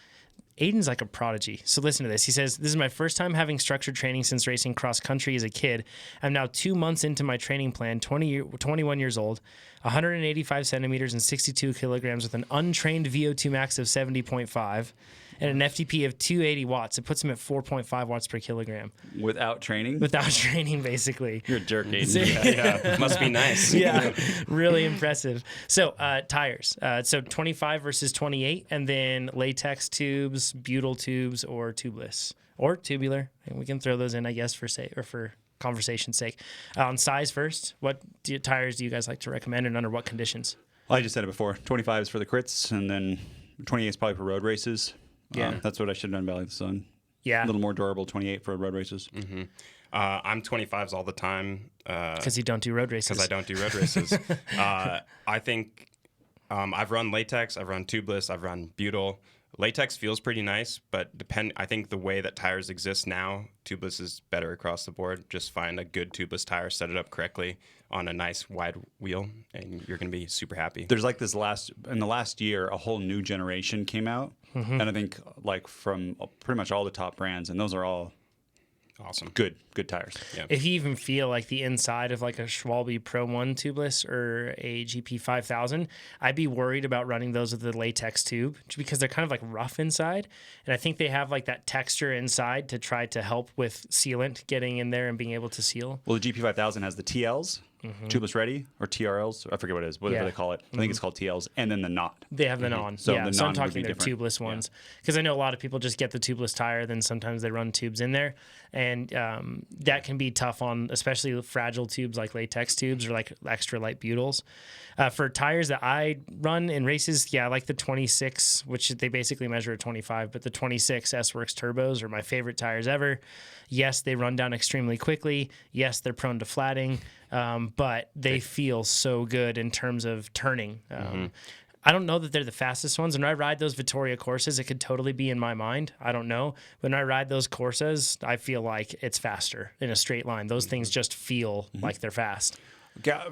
Aiden's like a prodigy. So listen to this. He says, this is my first time having structured training since racing cross country as a kid. I'm now 2 months into my training plan, 21 years old, 185 centimeters and 62 kilograms with an untrained VO2 max of 70.5 and an FTP of 280 watts. It puts him at 4.5 watts per kilogram. Without training? Without training, basically. You're a jerk, Aiden. Yeah, must be nice. Yeah, really impressive. So tires. So 25 versus 28, and then latex tubes, butyl tubes, or tubeless, or tubular. And we can throw those in, I guess, for conversation's sake. On size first, what tires do you guys like to recommend, and under what conditions? Well, I just said it before. 25 is for the crits, and then 28 is probably for road races. Yeah. That's what I should have done in Valley of the Sun. Yeah. A little more durable, 28 for road races. Mm-hmm. I'm 25s all the time. Because you don't do road races. Because I don't do road races. I think I've run latex, I've run tubeless, I've run butyl. Latex feels pretty nice, but I think the way that tires exist now, tubeless is better across the board. Just find a good tubeless tire, set it up correctly on a nice wide wheel, and you're going to be super happy. There's like in the last year, a whole new generation came out. And I think like from pretty much all the top brands, and those are all Awesome. Good tires. Yeah. If you even feel like the inside of like a Schwalbe Pro 1 tubeless or a GP 5000, I'd be worried about running those with the latex tube because they're kind of like rough inside. And I think they have like that texture inside to try to help with sealant getting in there and being able to seal. Well, the GP 5000 has the TLs, tubeless ready, or TRLs. I forget what it is, whatever Yeah. they call it. I think it's called TLs, and then the knot. They have the non. So Yeah, the so I'm non would talking be their different. tubeless ones because I know a lot of people just get the tubeless tire, then sometimes they run tubes in there, and that can be tough on especially fragile tubes like latex tubes or like extra light butyls. For tires that I run in races, I like the 26, which they basically measure at 25, but the 26 S-Works turbos are my favorite tires ever. Yes, they run down extremely quickly. Yes, they're prone to flatting, but they feel so good in terms of turning. I don't know that they're the fastest ones. When I ride those Vittoria Corsas, it could totally be in my mind. I don't know. When I ride those Corsas, I feel like it's faster in a straight line. Those things just feel like they're fast.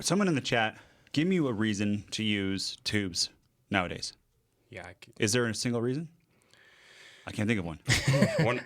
Someone in the chat, give me a reason to use tubes nowadays. Yeah. Is there a single reason? I can't think of one.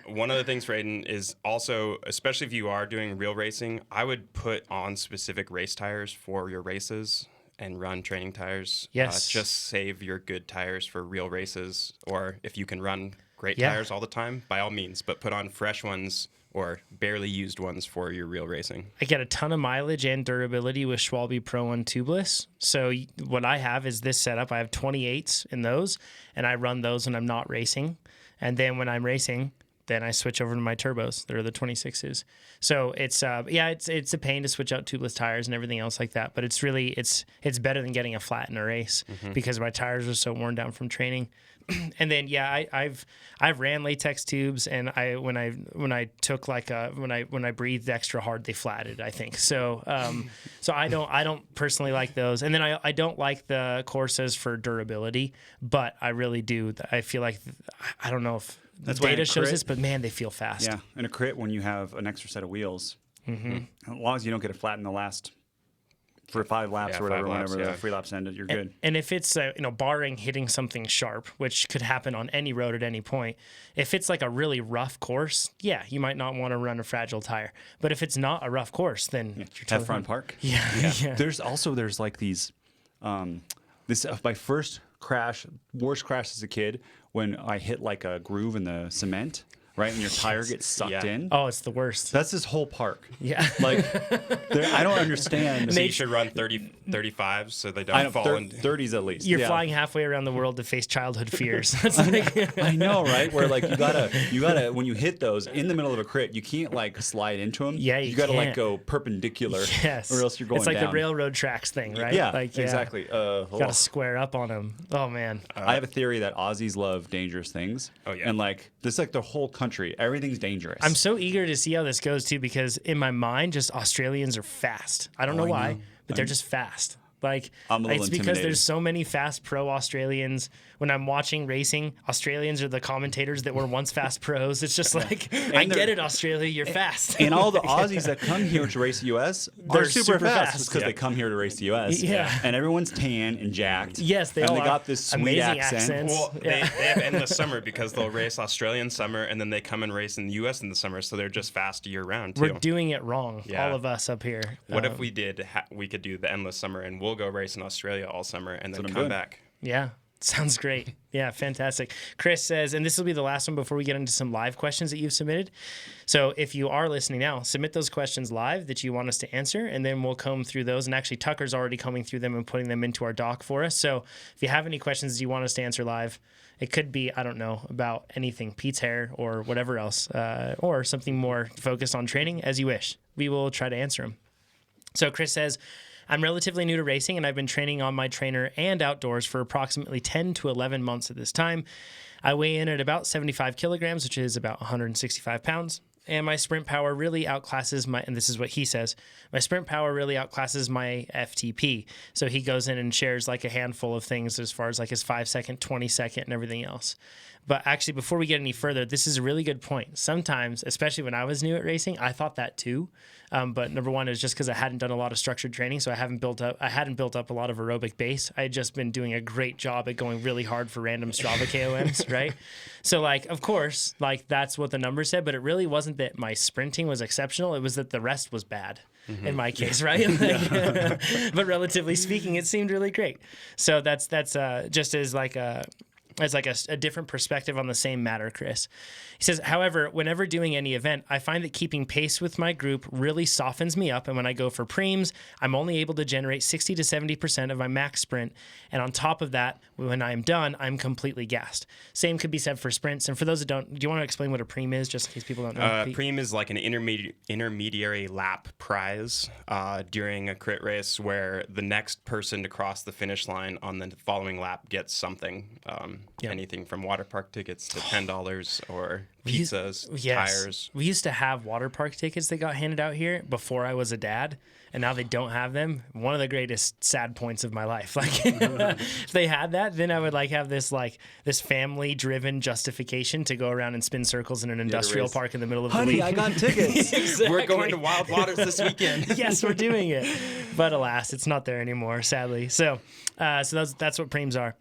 One of the things, Raiden, is also, especially if you are doing real racing, I would put on specific race tires for your races and run training tires. Yes. Just save your good tires for real races, or if you can run great Yeah. tires all the time, by all means, but put on fresh ones or barely used ones for your real racing. I get a ton of mileage and durability with Schwalbe Pro 1 tubeless. So what I have is this setup. I have 28s in those, and I run those when I'm not racing. And then when I'm racing, then I switch over to my turbos. They're the 26s. So it's it's a pain to switch out tubeless tires and everything else like that. But it's really it's better than getting a flat in a race because my tires are so worn down from training. And then I've ran latex tubes, and when I took like when I breathed extra hard, they flatted, I think. So so I don't personally like those. And then I don't like the Corsas for durability, but I really do. I feel like I don't know if That's why in data a shows crit- this, but man, they feel fast. Yeah, in a crit, when you have an extra set of wheels, as long as you don't get it flat in the last for 5 laps Yeah, or whatever, 5 laps, whenever yeah. the free laps ended, you're good. And if it's barring hitting something sharp, which could happen on any road at any point, if it's like a really rough course, you might not want to run a fragile tire. But if it's not a rough course, then you're Have totally Front fine. Park. Yeah. There's like these. My first crash, worst crash as a kid, when I hit like a groove in the cement, right, and your tire gets sucked Yeah. in. Oh, it's the worst. That's this whole park. Yeah. Like, I don't understand. So you should run 35s so they I don't know, fall in. 30s at least. You're yeah. flying halfway around the world to face childhood fears. It's like, I know, right? Where like you gotta when you hit those in the middle of a crit, you can't like slide into them. Yeah, you gotta like can't. go perpendicular. yes. or else you're going It's like down. the railroad tracks thing, right? Yeah, Like, exactly. Got to square up on them. Oh, man. I have a theory that Aussies love dangerous things. Oh, yeah. And like this is like the whole country, everything's dangerous. I'm so eager to see how this goes, too, because in my mind, just Australians are fast. I don't know why, but they're just fast. Like, I'm a little it's because intimidated. there's so many fast pro Australians. When I'm watching racing, Australians are the commentators that were once fast pros. It's just like, I they're- get it, Australia, you're fast. And all the Aussies that come here to race the U.S. They're are super super fast fast. because Yeah. they come here to race the U.S. Yeah. And everyone's tan and jacked. Yes, they and all they are. got this sweet Amazing accent. accents. Well, Yeah. they have endless summer because they'll race Australian summer and then they come and race in the U.S. in the summer, so they're just fast year round too. We're doing it wrong, Yeah. all of us up here. What if we did? We could do the endless summer and we'll go race in Australia all summer and then what I'm come doing. back. Yeah, sounds great. Yeah, fantastic. Chris says, and this will be the last one before we get into some live questions that you've submitted. So if you are listening now, submit those questions live that you want us to answer, and then we'll comb through those. And actually, Tucker's already combing through them and putting them into our doc for us. So if you have any questions that you want us to answer live, it could be, I don't know, about anything, Pete's hair or whatever else, or something more focused on training, as you wish. We will try to answer them. So Chris says, I'm relatively new to racing, and I've been training on my trainer and outdoors for approximately 10 to 11 months at this time. I weigh in at about 75 kilograms, which is about 165 pounds. And my sprint power really outclasses and this is what he says, my sprint power really outclasses my FTP. So he goes in and shares like a handful of things as far as like his 5 second, 20 second, and everything else. But actually, before we get any further, this is a really good point. Sometimes, especially when I was new at racing, I thought that too. But number one is just because I hadn't done a lot of structured training, so I hadn't built up a lot of aerobic base. I had just been doing a great job at going really hard for random Strava KOMs, right? So like, of course, like that's what the numbers said, but it really wasn't wasn't that my sprinting was exceptional. It was that the rest was bad. In my case, right? Like, but relatively speaking, it seemed really great. So that's just as like a different perspective on the same matter, Chris. He says, however, whenever doing any event, I find that keeping pace with my group really softens me up. And when I go for preems, I'm only able to generate 60 to 70% of my max sprint. And on top of that, when I'm done, I'm completely gassed. Same could be said for sprints. And for those that don't, do you want to explain what a preem is, just in case people don't know? Preem is like an intermediary lap prize during a crit race where the next person to cross the finish line on the following lap gets something. Anything from water park tickets to $10 or pizzas, tires. We used to have water park tickets that got handed out here before I was a dad, and now they don't have them. One of the greatest sad points of my life. Like if they had that, then I would have this family-driven justification to go around and spin circles in an industrial park in the middle of the week. Honey, I got tickets. Exactly. We're going to Wild Waters this weekend. Yes, we're doing it. But alas, it's not there anymore, sadly. So that's what preems are.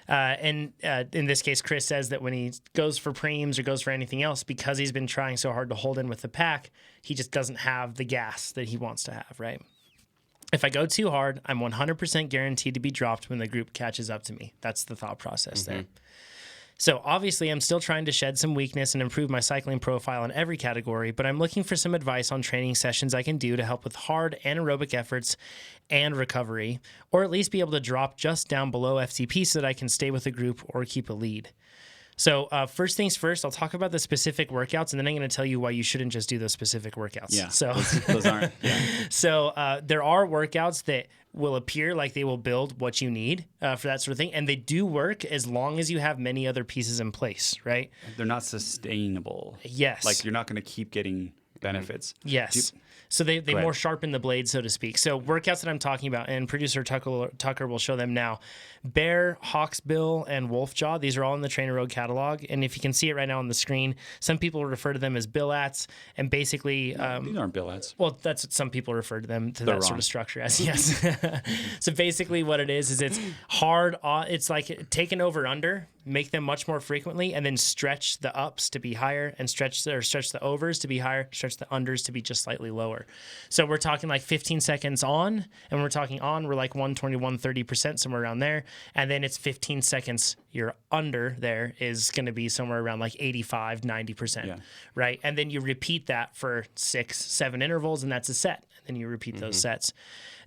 And in this case, Chris says that when he goes for preems or goes for anything else, because he's been trying so hard to hold in with the pack, he just doesn't have the gas that he wants to have, right? If I go too hard, I'm 100% guaranteed to be dropped when the group catches up to me. That's the thought process there. So obviously, I'm still trying to shed some weakness and improve my cycling profile in every category, but I'm looking for some advice on training sessions I can do to help with hard anaerobic efforts and recovery, or at least be able to drop just down below FTP so that I can stay with the group or keep a lead. So first things first, I'll talk about the specific workouts, and then I'm going to tell you why you shouldn't just do those specific workouts. Yeah, so those aren't. Yeah. So there are workouts that will appear like they will build what you need for that sort of thing, and they do work as long as you have many other pieces in place, right? They're not sustainable. Yes. Like you're not going to keep getting benefits. Yes. So they more sharpen the blade, so to speak. So workouts that I'm talking about, and producer Tucker will show them now. Bear, Hawksbill, and Wolf Jaw. These are all in the Trainer Road catalog. And if you can see it right now on the screen, some people refer to them as billats. And basically... these aren't billats. Well, that's what some people refer to them, to that sort of structure as, yes. So basically what it is it's hard, it's like take an over-under, make them much more frequently, and then stretch the ups to be higher, and stretch the overs to be higher, stretch the unders to be just slightly lower. So we're talking like 15 seconds on, and when we're talking on, we're like 120, 130%, somewhere around there. And then it's 15 seconds, your under there is going to be somewhere around like 85, 90%, right? And then you repeat that for 6, 7 intervals, and that's a set. And then you repeat those sets.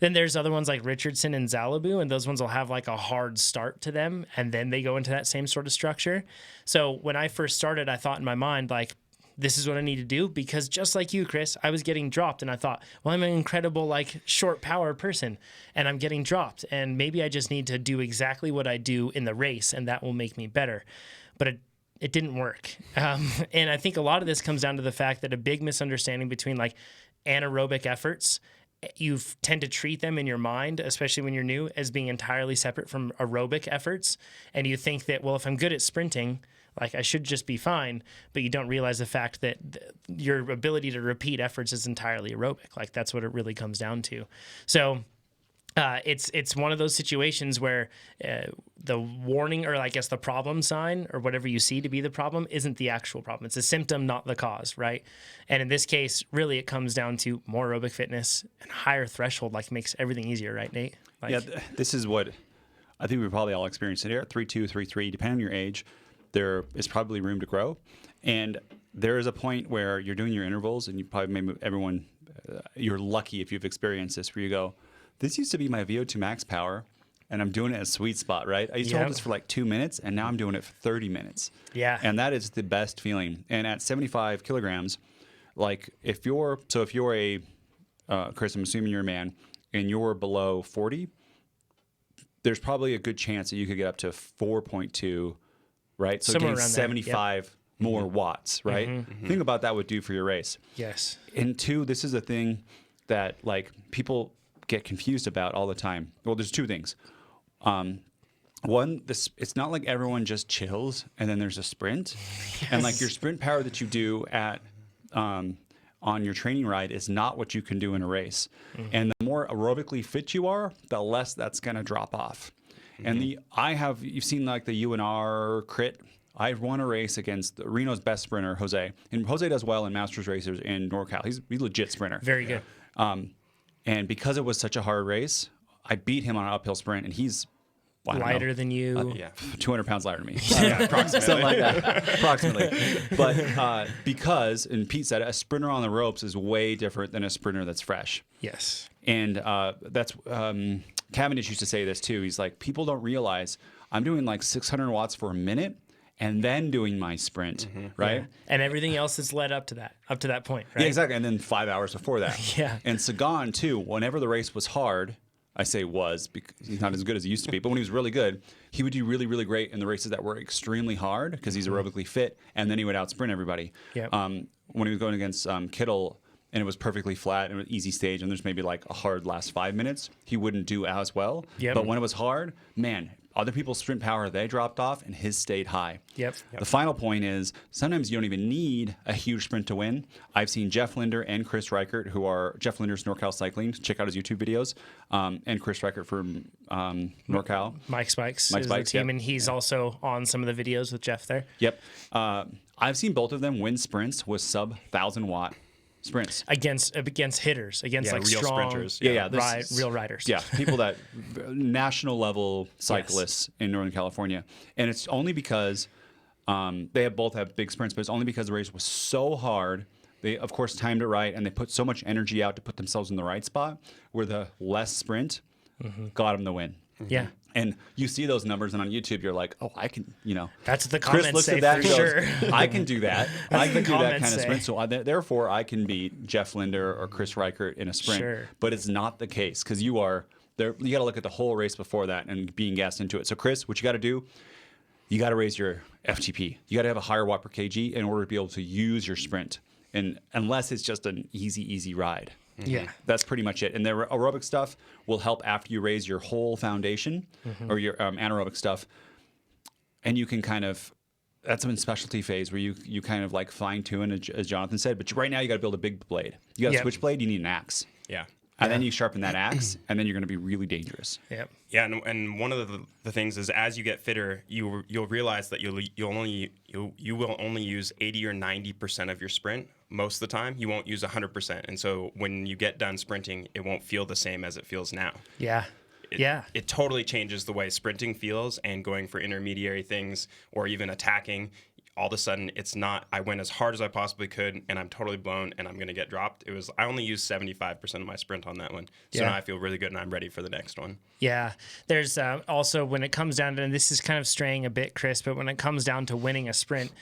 Then there's other ones like Richardson and Zalabu, and those ones will have like a hard start to them, and then they go into that same sort of structure. So when I first started, I thought in my mind, like, this is what I need to do, because just like you, Chris, I was getting dropped, and I thought, well, I'm an incredible like short power person, and I'm getting dropped, and maybe I just need to do exactly what I do in the race, and that will make me better. But it didn't work. And I think a lot of this comes down to the fact that a big misunderstanding between like anaerobic efforts, you tend to treat them in your mind, especially when you're new, as being entirely separate from aerobic efforts. And you think that, well, if I'm good at sprinting, like I should just be fine, but you don't realize the fact that your ability to repeat efforts is entirely aerobic. Like that's what it really comes down to. So it's one of those situations where the warning, or I guess the problem sign, or whatever you see to be the problem, isn't the actual problem. It's a symptom, not the cause, right? And in this case, really, it comes down to more aerobic fitness and higher threshold. Like makes everything easier, right, Nate? Like, yeah, this is what I think we probably all experienced it here at 3.2, 3.3, depending on your age. There is probably room to grow, and there is a point where you're doing your intervals, and you probably you're lucky if you've experienced this, where you go, this used to be my VO2 max power, and I'm doing it at a sweet spot, right? I used to hold this for like 2 minutes, and now I'm doing it for 30 minutes. Yeah. And that is the best feeling. And at 75 kilograms, like if you're a, Chris, I'm assuming you're a man, and you're below 40, there's probably a good chance that you could get up to 4.2, right? So somewhere getting around 75 more watts, right? Think about that would do for your race. Yes. And 2, this is a thing that like people get confused about all the time. Well, there's 2 things. One, it's not like everyone just chills and then there's a sprint. Yes. And like your sprint power that you do at on your training ride is not what you can do in a race. And the more aerobically fit you are, the less that's going to drop off. And you've seen like the UNR crit I won a race against Reno's best sprinter, Jose. And Jose does well in Masters racers in NorCal. He's a legit sprinter. Very good. And because it was such a hard race, I beat him on an uphill sprint, and he's Lighter than you. 200 pounds lighter than me. Approximately. Something like that. Approximately. But because, and Pete said, a sprinter on the ropes is way different than a sprinter that's fresh. Yes. And that's Cavendish used to say this too. He's like, people don't realize I'm doing like 600 watts for a minute and then doing my sprint, right? Yeah. And everything else has led up to that point, right? Yeah, exactly. And then 5 hours before that. Yeah. And Sagan too, whenever the race was hard, I say was because he's not as good as he used to be, but when he was really good, he would do really, really great in the races that were extremely hard because he's aerobically fit, and then he would outsprint everybody. Yep. When he was going against Kittle and it was perfectly flat and an easy stage, and there's maybe like a hard last 5 minutes, he wouldn't do as well. Yep. But when it was hard, man, other people's sprint power, they dropped off and his stayed high. Yep. The final point is sometimes you don't even need a huge sprint to win. I've seen Jeff Linder and Chris Reichert, who are Jeff Linder's NorCal Cycling. Check out his YouTube videos. And Chris Reichert from NorCal. Mike Spikes Mike is Spikes, the team, yep. and he's also on some of the videos with Jeff there. Yep. I've seen both of them win sprints with sub 1,000 watt sprints. Against hitters, against like real strong sprinters. real riders. Yeah, people that national level cyclists in Northern California, and it's only because they both have big sprints, but it's only because the race was so hard. They of course timed it right, and they put so much energy out to put themselves in the right spot, where the less sprint got them the win. Yeah. And you see those numbers, and on YouTube, you're like, "Oh, I can," That's what the Chris comments looks say at that for and sure. goes, "I can do that. I can do that comments kind of say. sprint." So therefore, I can beat Jeff Linder or Chris Reichert in a sprint. Sure. But it's not the case because you are there. You got to look at the whole race before that and being gassed into it. So, Chris, what you got to do? You got to raise your FTP. You got to have a higher watt per kg in order to be able to use your sprint. And unless it's just an easy ride. Yeah. That's pretty much it. And the aerobic stuff will help after you raise your whole foundation or your anaerobic stuff. And you can kind of, that's in specialty phase where you kind of like fine tune, as Jonathan said. But right now you got to build a big blade. You got a Yep. switchblade, you need an axe. Yeah. And then you sharpen that axe, and then you're going to be really dangerous. Yep. Yeah, and one of the things is as you get fitter, you'll realize that you will only use 80 or 90% of your sprint most of the time. You won't use 100%, and so when you get done sprinting, it won't feel the same as it feels now. Yeah. It totally changes the way sprinting feels, and going for intermediary things or even attacking. All of a sudden, it's not, I went as hard as I possibly could, and I'm totally blown, and I'm going to get dropped. I only used 75% of my sprint on that one. So Yeah. now I feel really good, and I'm ready for the next one. Yeah. There's also, when it comes down to, and this is kind of straying a bit, Chris, but when it comes down to winning a sprint,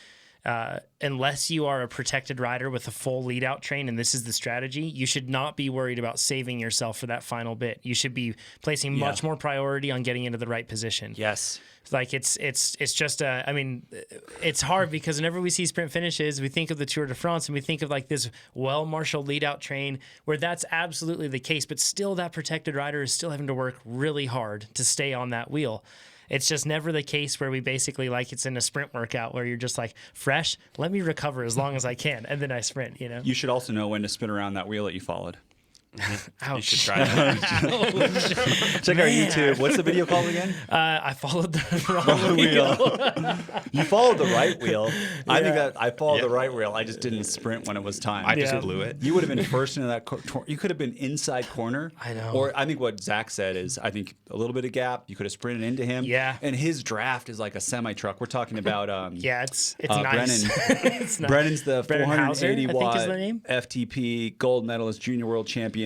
unless you are a protected rider with a full lead out train, and this is the strategy, you should not be worried about saving yourself for that final bit. You should be placing much more priority on getting into the right position. Yes. Like it's just it's hard because whenever we see sprint finishes, we think of the Tour de France and we think of like this well-marshaled lead-out train where that's absolutely the case, but still that protected rider is still having to work really hard to stay on that wheel. It's just never the case where we basically like it's in a sprint workout where you're just like, fresh, let me recover as long as I can, and then I sprint, You should also know when to spin around that wheel that you followed. Ouch. You should try that. Check our YouTube. What's the video called again? I followed the wrong wheel. You followed the right wheel. I think that I followed the right wheel. I just didn't sprint when it was time. I just blew it. You would have been first into that. You could have been inside corner. I know. Or I think what Zach said is, I think a little bit of gap. You could have sprinted into him. Yeah. And his draft is like a semi truck. We're talking about. Yeah, it's nice. Brennan. It's nice. Brennan's the Brennan 480 Hauser, I watt think is the name. FTP gold medalist, junior world champion.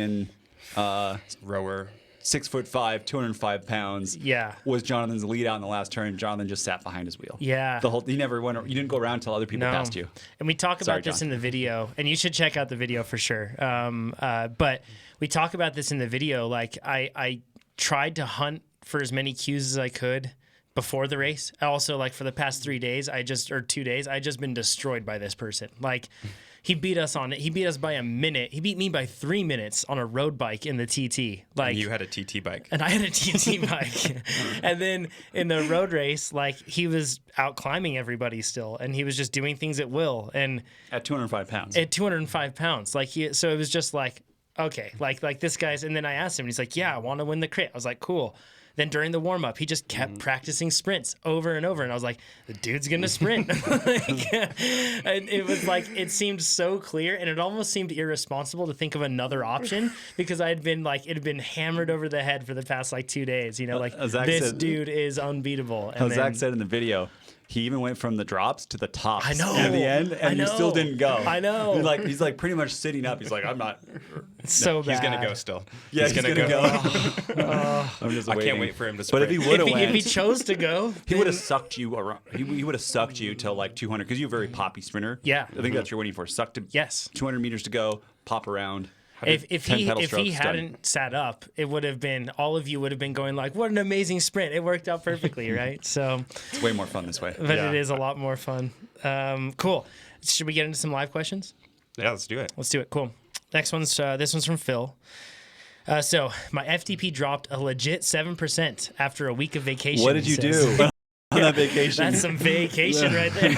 Rower. 6'5", 205 pounds. Yeah. Was Jonathan's lead out in the last turn. Jonathan just sat behind his wheel. Yeah. He never went. You didn't go around until other people passed you. And we talk Sorry, about this John. in the video, and you should check out the video for sure. But we talk about this in the video. Like I tried to hunt for as many cues as I could before the race. Also, like for the past 2 days, I just been destroyed by this person. Like he beat us by a minute. He beat me by 3 minutes on a road bike in the TT. Like You had a TT bike. and I had a TT bike. And then in the road race, like he was out climbing everybody still, and he was just doing things at will. And At 205 pounds. at 205 pounds, so it was just like, okay, like this guy's. And then I asked him, and he's like, "Yeah, I want to win the crit." I was like, "Cool." Then during the warm up, he just kept practicing sprints over and over. And I was like, the dude's going to sprint. And it was like, it seemed so clear. And it almost seemed irresponsible to think of another option because I had been like, it had been hammered over the head for the past like 2 days. You know, like this dude is unbeatable. And Zach said in the video, he even went from the drops to the tops I know. at the end, and you still didn't go. I know. He's like pretty much sitting up. He's like, I'm not. So bad. He's gonna go still. Yeah, he's gonna go. I'm just I waiting. can't wait for him to But sprint. if he would have If he chose to go, he would have sucked you around. He would have sucked you till like 200 because you're a very poppy sprinter. Yeah. I think that's what you're waiting for. Suck to 200 meters to go, pop around. If 10 he pedal strokes, hadn't done. sat up, it would have been all of you would have been going like, "What an amazing sprint! It worked out perfectly, right?" So It's way more fun this way. but it is a lot more fun. Cool. Should we get into some live questions? Yeah, let's do it. Let's do it. Cool. Next one's this one's from Phil. So my FTP dropped a legit 7% after a week of vacation. What did he you says. do on that vacation? That's some vacation right there.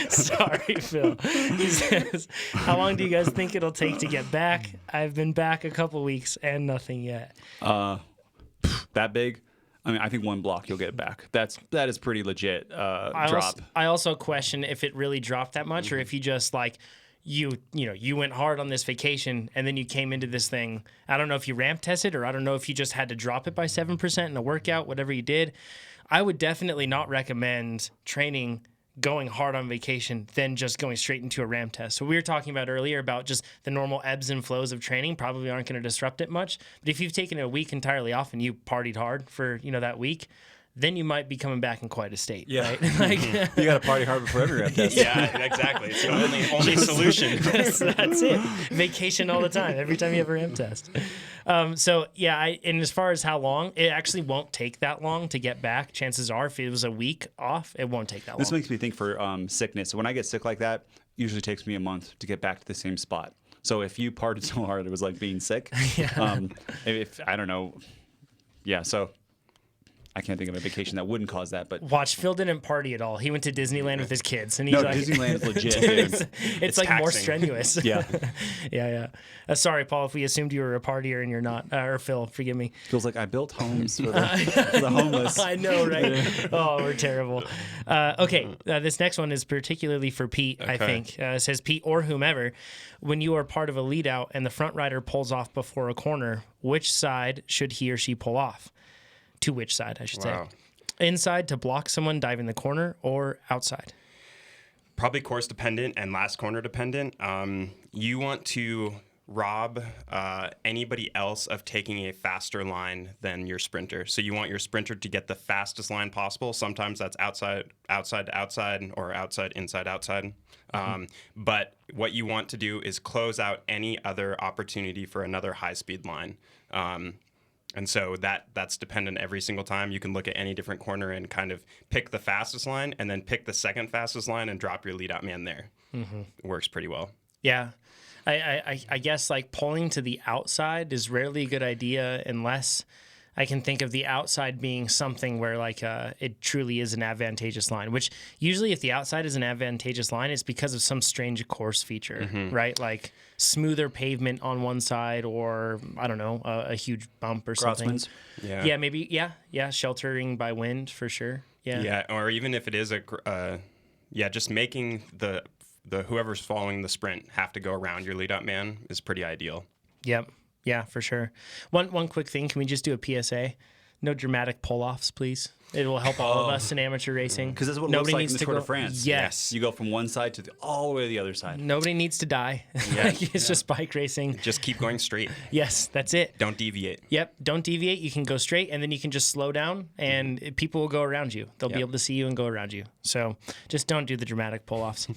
Sorry, Phil. He says, how long do you guys think it'll take to get back? I've been back a couple weeks and nothing yet. That big? I mean, I think 1 block you'll get it back. That is pretty legit drop. I also question if it really dropped that much or if you just like you went hard on this vacation and then you came into this thing. I don't know if you ramp tested or I don't know if you just had to drop it by 7% in a workout, whatever you did. I would definitely not recommend training going hard on vacation than just going straight into a ramp test. So we were talking about earlier about just the normal ebbs and flows of training probably aren't going to disrupt it much. But if you've taken a week entirely off and you partied hard for, that week, then you might be coming back in quite a state, right? Like, you got to party hard before every ramp test. Yeah, exactly. It's the only solution. That's it. Vacation all the time, every time you have a ramp test. And as far as how long, it actually won't take that long to get back. Chances are, if it was a week off, it won't take that long. This makes me think for sickness. When I get sick like that, it usually takes me a month to get back to the same spot. So if you partied so hard, it was like being sick. If I don't know. Yeah, so I can't think of a vacation that wouldn't cause that, but watch, Phil didn't party at all. He went to Disneyland with his kids, and he's no, like, Disneyland is legit. Dude. It's like taxing. more strenuous. Yeah. Yeah. Sorry, Paul, if we assumed you were a partier and you're not, or Phil, forgive me. Feels like I built homes for the homeless. I know, right? Oh, we're terrible. This next one is particularly for Pete, I think. It says, Pete or whomever, when you are part of a lead out and the front rider pulls off before a corner, which side should he or she pull off? To which side, I should say. Inside to block someone diving the corner or outside? Probably course dependent and last corner dependent. You want to rob anybody else of taking a faster line than your sprinter. So you want your sprinter to get the fastest line possible. Sometimes that's outside to outside, or outside, inside, outside. But what you want to do is close out any other opportunity for another high-speed line. And so that's dependent every single time. You can look at any different corner and kind of pick the fastest line and then pick the second fastest line and drop your lead out man there. It works pretty well. Yeah. I guess like pulling to the outside is rarely a good idea unless I can think of the outside being something where like it truly is an advantageous line, which usually if the outside is an advantageous line, it's because of some strange course feature, right? Like smoother pavement on one side or, I don't know, a huge bump or something. Crosswinds. Yeah, maybe. Yeah, sheltering by wind for sure. Yeah, or even if it is just making the whoever's following the sprint have to go around your lead up man is pretty ideal. Yep. Yeah, for sure. One quick thing. Can we just do a PSA? No dramatic pull-offs, please. It will help all of us in amateur racing. Because that's what it looks like in the Tour de France. Yes. You go from one side to all the way to the other side. Nobody needs to die. It's just bike racing. Just keep going straight. Yes, that's it. Don't deviate. Yep, don't deviate. You can go straight, and then you can just slow down, and people will go around you. They'll be able to see you and go around you. So just don't do the dramatic pull-offs.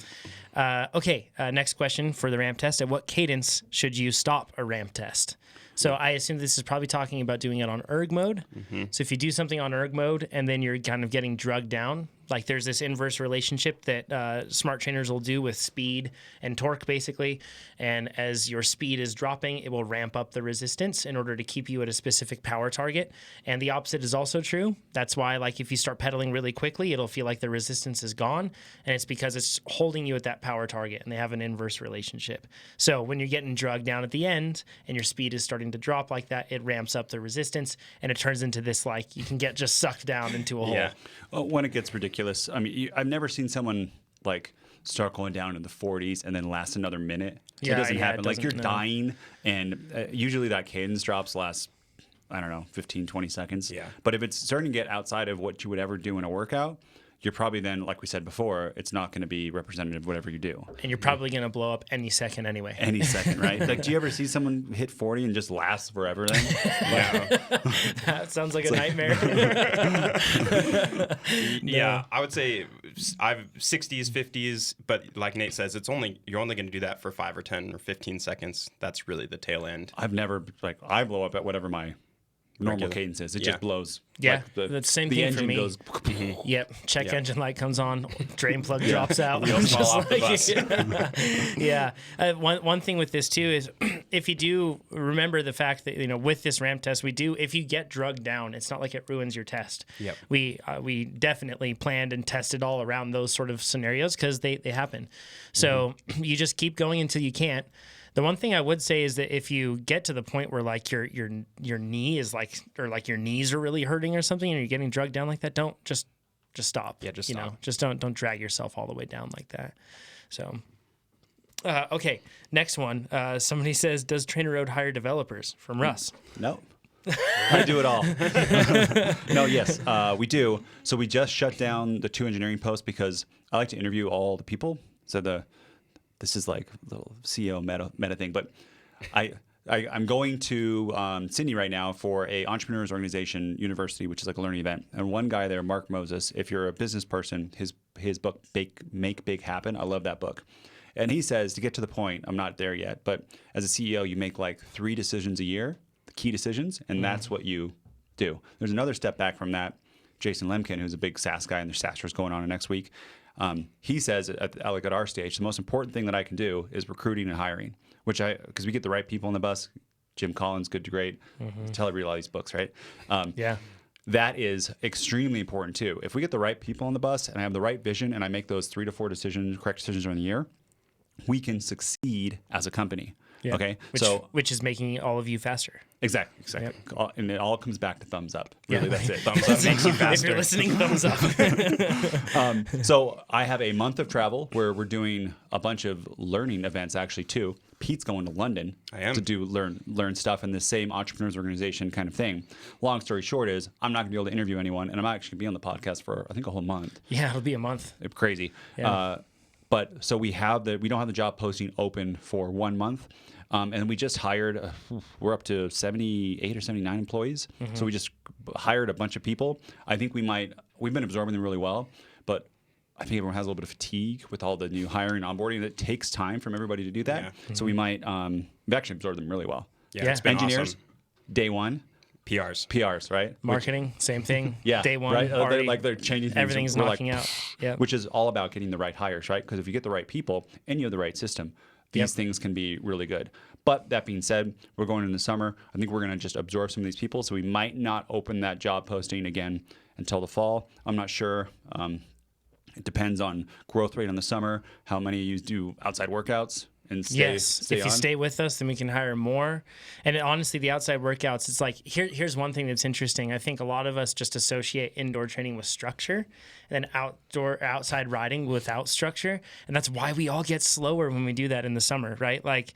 Next question for the ramp test. At what cadence should you stop a ramp test? So I assume this is probably talking about doing it on erg mode. So if you do something on erg mode and then you're kind of getting drugged down, Like there's this inverse relationship that smart trainers will do with speed and torque, basically. And as your speed is dropping, it will ramp up the resistance in order to keep you at a specific power target. And the opposite is also true. That's why, like, if you start pedaling really quickly, it'll feel like the resistance is gone. And it's because it's holding you at that power target, and they have an inverse relationship. So when you're getting drugged down at the end and your speed is starting to drop like that, it ramps up the resistance, and it turns into this, like, you can get just sucked down into a hole. Yeah. When it gets ridiculous, I mean, I've never seen someone like start going down in the 40s and then last another minute. It doesn't happen. Like you're dying, and usually that cadence drops lasts, I don't know, 15, 20 seconds. Yeah. But if it's starting to get outside of what you would ever do in a workout, you're probably then, like we said before, it's not going to be representative of whatever you do. And you're probably going to blow up any second anyway. Any second, right? Like, do you ever see someone hit 40 and just last forever then? Yeah. That sounds like a nightmare. Yeah, I would say I've 60s, 50s, but like Nate says, you're only going to do that for 5 or 10 or 15 seconds. That's really the tail end. I've never, I blow up at whatever my normal Regular. cadence is. It just blows. Yeah, like that's the same the thing engine for me. goes. Yep, check Yep. engine light comes on, drain plug drops out. Wheels fall off the bus. Yeah. One thing with this too is if you do remember the fact that, you know, with this ramp test, if you get drugged down, it's not like it ruins your test. Yep. We definitely planned and tested all around those sort of scenarios because they happen. So you just keep going until you can't. The one thing I would say is that if you get to the point where like your knee is like, or like your knees are really hurting or something, and you're getting drugged down like that, don't just stop. Yeah, just you stop. know, just don't drag yourself all the way down like that. So, okay, next one. Somebody says, does Trainer Road hire developers? From Russ. No. I do it all. No, yes, we do. So we just shut down the 2 engineering posts because I like to interview all the people. So this is like a little CEO meta thing, but I'm going to Sydney right now for a entrepreneurs organization university, which is like a learning event. And one guy there, Mark Moses, if you're a business person, his book Make Big Happen, I love that book. And he says, to get to the point, I'm not there yet, but as a CEO, you make like 3 decisions a year, the key decisions, and that's what you do. There's another step back from that. Jason Lemkin, who's a big SaaS guy, and there's SaaSters going on next week. He says at our stage, the most important thing that I can do is recruiting and hiring, because we get the right people on the bus. Jim Collins, Good to Great. Tell everybody a lot of these books, right? Yeah. That is extremely important too. If we get the right people on the bus and I have the right vision and I make those 3 to 4 correct decisions during the year, we can succeed as a company. Yeah. Okay. Which is making all of you faster. Exactly. Yep. And it all comes back to thumbs up. Really, that's it. Thumbs up makes you If faster. you're listening, thumbs up. So I have a month of travel where we're doing a bunch of learning events actually too. Pete's going to London to do learn stuff in the same entrepreneurs organization kind of thing. Long story short is I'm not going to be able to interview anyone, and I'm actually going to be on the podcast for I think a whole month. Yeah, it'll be a month. It's crazy. Yeah. But so we don't have the job posting open for 1 month. And we just hired, we're up to 78 or 79 employees. So we just hired a bunch of people. I think we've been absorbing them really well, but I think everyone has a little bit of fatigue with all the new hiring and onboarding. It takes time from everybody to do that. Yeah. So we might, we've actually absorbed them really well. Yeah, it's been Engineers, awesome. day one, PRs. right? Marketing, same thing. Yeah, Day one, right? already, They're changing things. everything's We're knocking out. Yeah. Which is all about getting the right hires, right? Because if you get the right people and you have the right system, these things can be really good. But that being said, we're going in the summer. I think we're going to just absorb some of these people. So we might not open that job posting again until the fall. I'm not sure. It depends on growth rate in the summer, how many of you do outside workouts. And stay if you on. stay with us, then we can hire more. And honestly, the outside workouts, it's like, here's one thing that's interesting. I think a lot of us just associate indoor training with structure and then outside riding without structure. And that's why we all get slower when we do that in the summer, right? Like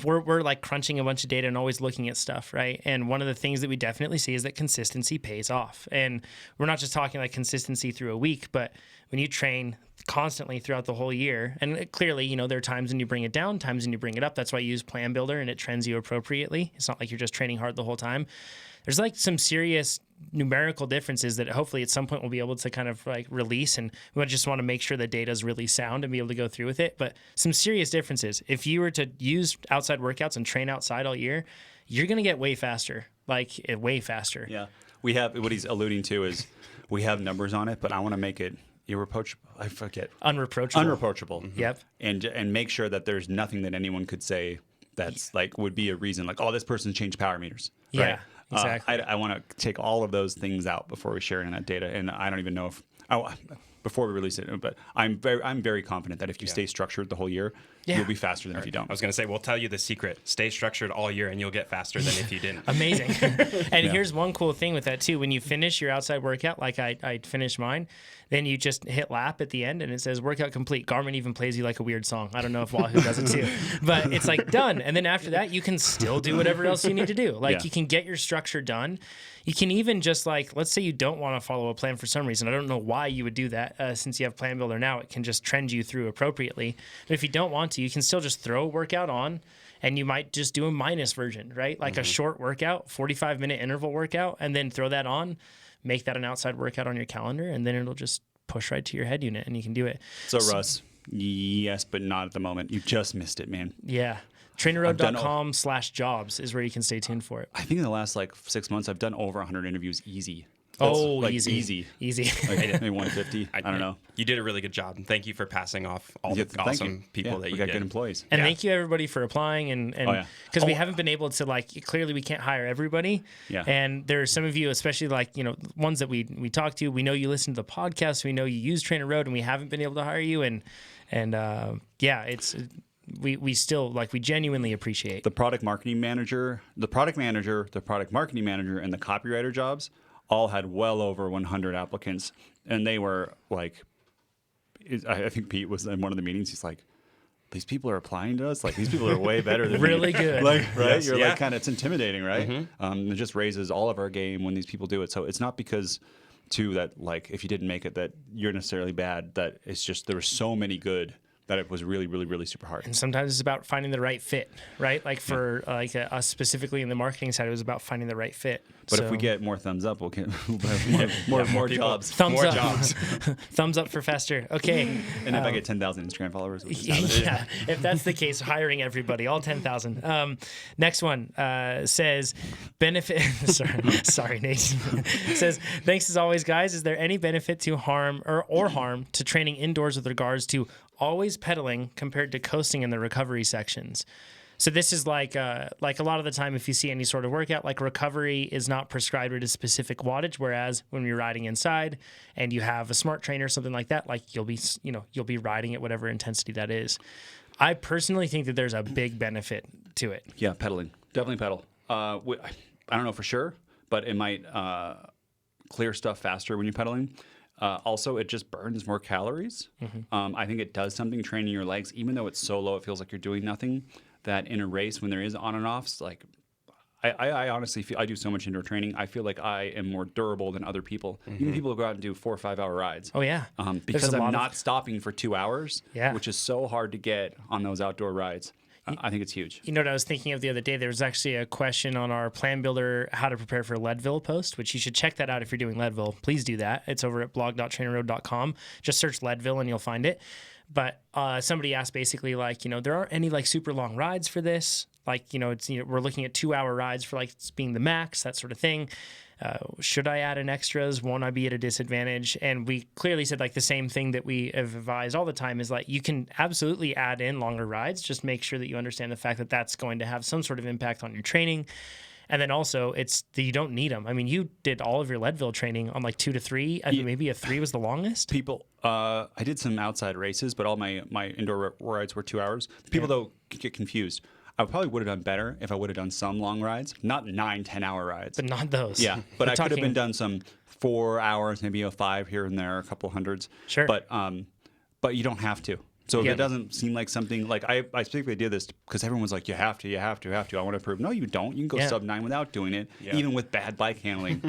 we're like crunching a bunch of data and always looking at stuff, right? And one of the things that we definitely see is that consistency pays off. And we're not just talking like consistency through a week, but when you train constantly throughout the whole year, and clearly, you know, there are times when you bring it down, times when you bring it up. That's why I use Plan Builder, and it trends you appropriately. It's not like you're just training hard the whole time. There's like some serious numerical differences that hopefully at some point we'll be able to kind of like release, and we just want to make sure the data is really sound and be able to go through with it. But some serious differences. If you were to use outside workouts and train outside all year, you're going to get way faster, way faster. Yeah. we have what he's alluding to is we have numbers on it, but I want to make it irreproachable. I forget. Unreproachable. Yep. And make sure that there's nothing that anyone could say that's like would be a reason like, oh, this person changed power meters. Yeah. Right? Exactly. I want to take all of those things out before we share any of that data, and I don't even know if before we release it. But I'm very confident that if you stay structured the whole year, you'll be faster than if you don't. I was going to say, we'll tell you the secret: stay structured all year, and you'll get faster than if you didn't. Amazing. And here's one cool thing with that too: when you finish your outside workout, like I finished mine, then you just hit lap at the end, and it says workout complete. Garmin even plays you like a weird song. I don't know if Wahoo does it too, but it's like done. And then after that, you can still do whatever else you need to do. Like you can get your structure done. You can even just like, let's say you don't want to follow a plan for some reason. I don't know why you would do that. Since you have Plan Builder now, it can just trend you through appropriately. But if you don't want to, you can still just throw a workout on, and you might just do a minus version, right? Like a short workout, 45-minute interval workout, and then throw that on, make that an outside workout on your calendar, and then it'll just push right to your head unit, and you can do it. So Russ, yes, but not at the moment. You just missed it, man. Yeah. TrainerRoad.com/jobs is where you can stay tuned for it. I think in the last like 6 months, I've done over 100 interviews easy. Easy. Like maybe 150. I don't know. You did a really good job. And thank you for passing off all the awesome people that you got did. good employees. And thank you everybody for applying and because we haven't been able to clearly we can't hire everybody. Yeah. And there are some of you, especially ones that we talk to, we know you listen to the podcast, we know you use Trainer Road, and we haven't been able to hire you and it's we still we genuinely appreciate the product marketing manager, the product marketing manager, and the copywriter jobs all had well over 100 applicants, and they were like, I think Pete was in one of the meetings. He's like, these people are applying to us. Like these people are way better than really good. Right? Yes. You're kind of it's intimidating, right? Mm-hmm. It just raises all of our game when these people do it. So it's not because that if you didn't make it that you're necessarily bad. That it's just there were so many good that it was really, really, really super hard. And sometimes it's about finding the right fit, right? Like for us specifically in the marketing side, it was about finding the right fit. But if we get more thumbs up, we'll get more jobs. Thumbs up. Thumbs up for faster. Okay. And if I get 10,000 Instagram followers, if that's the case, hiring everybody, all 10,000. Next one says benefit. sorry, Nate. Says thanks as always, guys. Is there any benefit to harm to training indoors with regards to always pedaling compared to coasting in the recovery sections? So this is like a lot of the time, if you see any sort of workout, recovery is not prescribed at a specific wattage. Whereas when you're riding inside and you have a smart trainer or something like that, you'll be riding at whatever intensity that is. I personally think that there's a big benefit to it. Yeah, pedaling, definitely pedal. I don't know for sure, but it might clear stuff faster when you're pedaling. Also, it just burns more calories. Mm-hmm. I think it does something training your legs, even though it's so low, it feels like you're doing nothing. That in a race, when there is on and offs, I honestly feel I do so much indoor training. I feel like I am more durable than other people. Mm-hmm. Even people who go out and do 4 or 5 hour rides. Oh yeah, because I'm not stopping for 2 hours, which is so hard to get on those outdoor rides. I think it's huge. You know what I was thinking of the other day? There was actually a question on our Plan Builder how to prepare for Leadville post, which you should check that out if you're doing Leadville. Please do that. It's over at blog.trainerroad.com. Just search Leadville and you'll find it. But somebody asked basically there aren't any super long rides for this. We're looking at 2 hour rides for being the max, that sort of thing. Should I add in extras? Won't I be at a disadvantage? And we clearly said the same thing that we have advised all the time is you can absolutely add in longer rides. Just make sure that you understand the fact that that's going to have some sort of impact on your training. And then also it's that you don't need them. I mean, you did all of your Leadville training on 2 to 3. I think maybe a 3 was the longest. I did some outside races, but all my indoor rides were 2 hours. People though get confused. I probably would have done better if I would have done some long rides, not 9-10 hour rides, but not those. Yeah, but I could have been done some 4 hours, maybe a 5 here and there, a couple hundreds. Sure. But you don't have to. So if it doesn't seem like something I specifically did this because everyone was like, you have to. I want to prove. No, you don't. You can go sub 9 without doing it, even with bad bike handling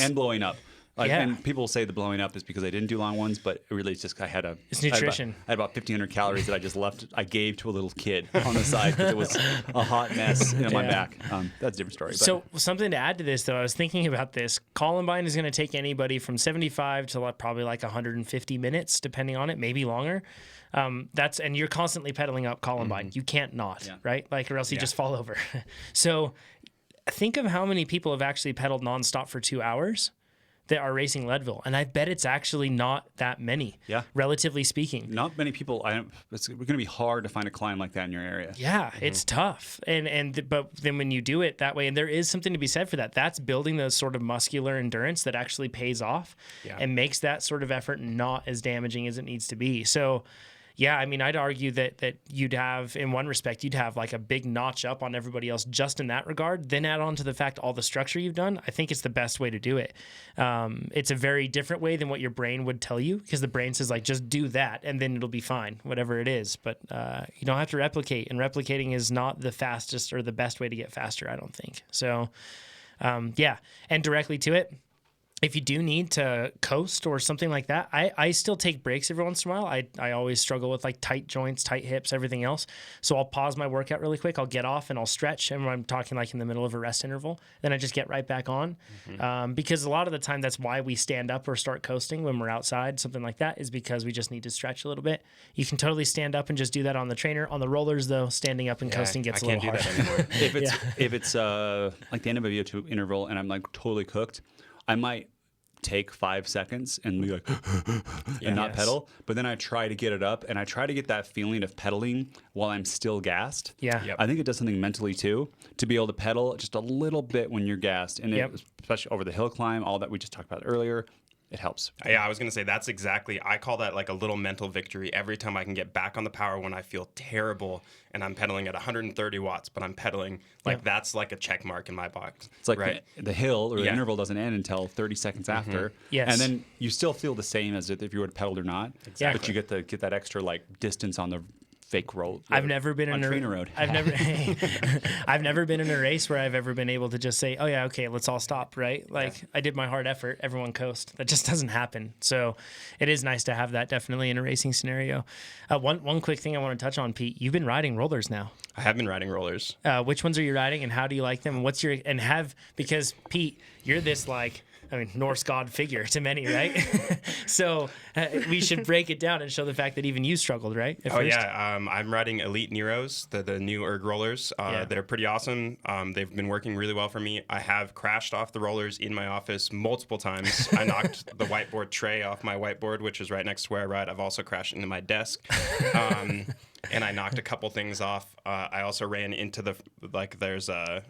and blowing up. And people say the blowing up is because I didn't do long ones, but it really is just it's nutrition. I had about 1,500 calories that I just left. I gave to a little kid on the side because it was a hot mess in my back. That's a different story. So something to add to this, though, I was thinking about this. Columbine is going to take anybody from 75 to probably 150 minutes, depending on it, maybe longer. And you're constantly pedaling up Columbine. Mm-hmm. You can't not, right? Or else you just fall over. So think of how many people have actually pedaled nonstop for 2 hours that are racing Leadville, and I bet it's actually not that many. Yeah. Relatively speaking. Not many people. It's going to be hard to find a climb like that in your area. Yeah, it's tough. But then when you do it that way, and there is something to be said for that, that's building those sort of muscular endurance that actually pays off and makes that sort of effort not as damaging as it needs to be. So, yeah, I mean, I'd argue that you'd have, in one respect, you'd have like a big notch up on everybody else just in that regard. Then add on to the fact all the structure you've done. I think it's the best way to do it. It's a very different way than what your brain would tell you, because the brain says like, just do that and then it'll be fine, whatever it is. But you don't have to replicate, and replicating is not the fastest or the best way to get faster, I don't think. So, yeah, and directly to it. If you do need to coast or something like that, I still take breaks every once in a while. I always struggle with like tight joints, tight hips, everything else. So I'll pause my workout really quick. I'll get off and I'll stretch. And when I'm talking like in the middle of a rest interval, then I just get right back on. Because a lot of the time that's why we stand up or start coasting when we're outside, something like that, is because we just need to stretch a little bit. You can totally stand up and just do that on the trainer. On the rollers though, standing up and coasting gets a little hard. If it's like the end of a VO2 interval and I'm like totally cooked, I might take 5 seconds and be like and not pedal, but then I try to get it up and I try to get that feeling of pedaling while I'm still gassed. I think it does something mentally too, to be able to pedal just a little bit when you're gassed, and especially over the hill climb, all that we just talked about earlier. It helps. Yeah, I was going to say that's exactly, I call that like a little mental victory every time I can get back on the power when I feel terrible and I'm pedaling at 130 watts, but I'm pedaling like that's like a check mark in my box. It's like the hill or the interval doesn't end until 30 seconds after. Yes. And then you still feel the same as if you would have pedaled or not. Exactly. But you get that extra like distance on the fake road. I've never been in a trainer road. I've never been in a race where I've ever been able to just say, oh yeah, okay, let's all stop, right? Like I did my hard effort, everyone coast. That just doesn't happen. So it is nice to have that definitely in a racing scenario. One quick thing I want to touch on, Pete. You've been riding rollers now. I have been riding rollers. Which ones are you riding, and how do you like them? Because Pete, you're this like, I mean, Norse god figure to many, right? So we should break it down and show the fact that even you struggled, right? I'm riding Elite Neros, the new erg rollers. They're pretty awesome. They've been working really well for me. I have crashed off the rollers in my office multiple times. I knocked the whiteboard tray off my whiteboard, which is right next to where I ride. I've also crashed into my desk. And I knocked a couple things off. I also ran into there's a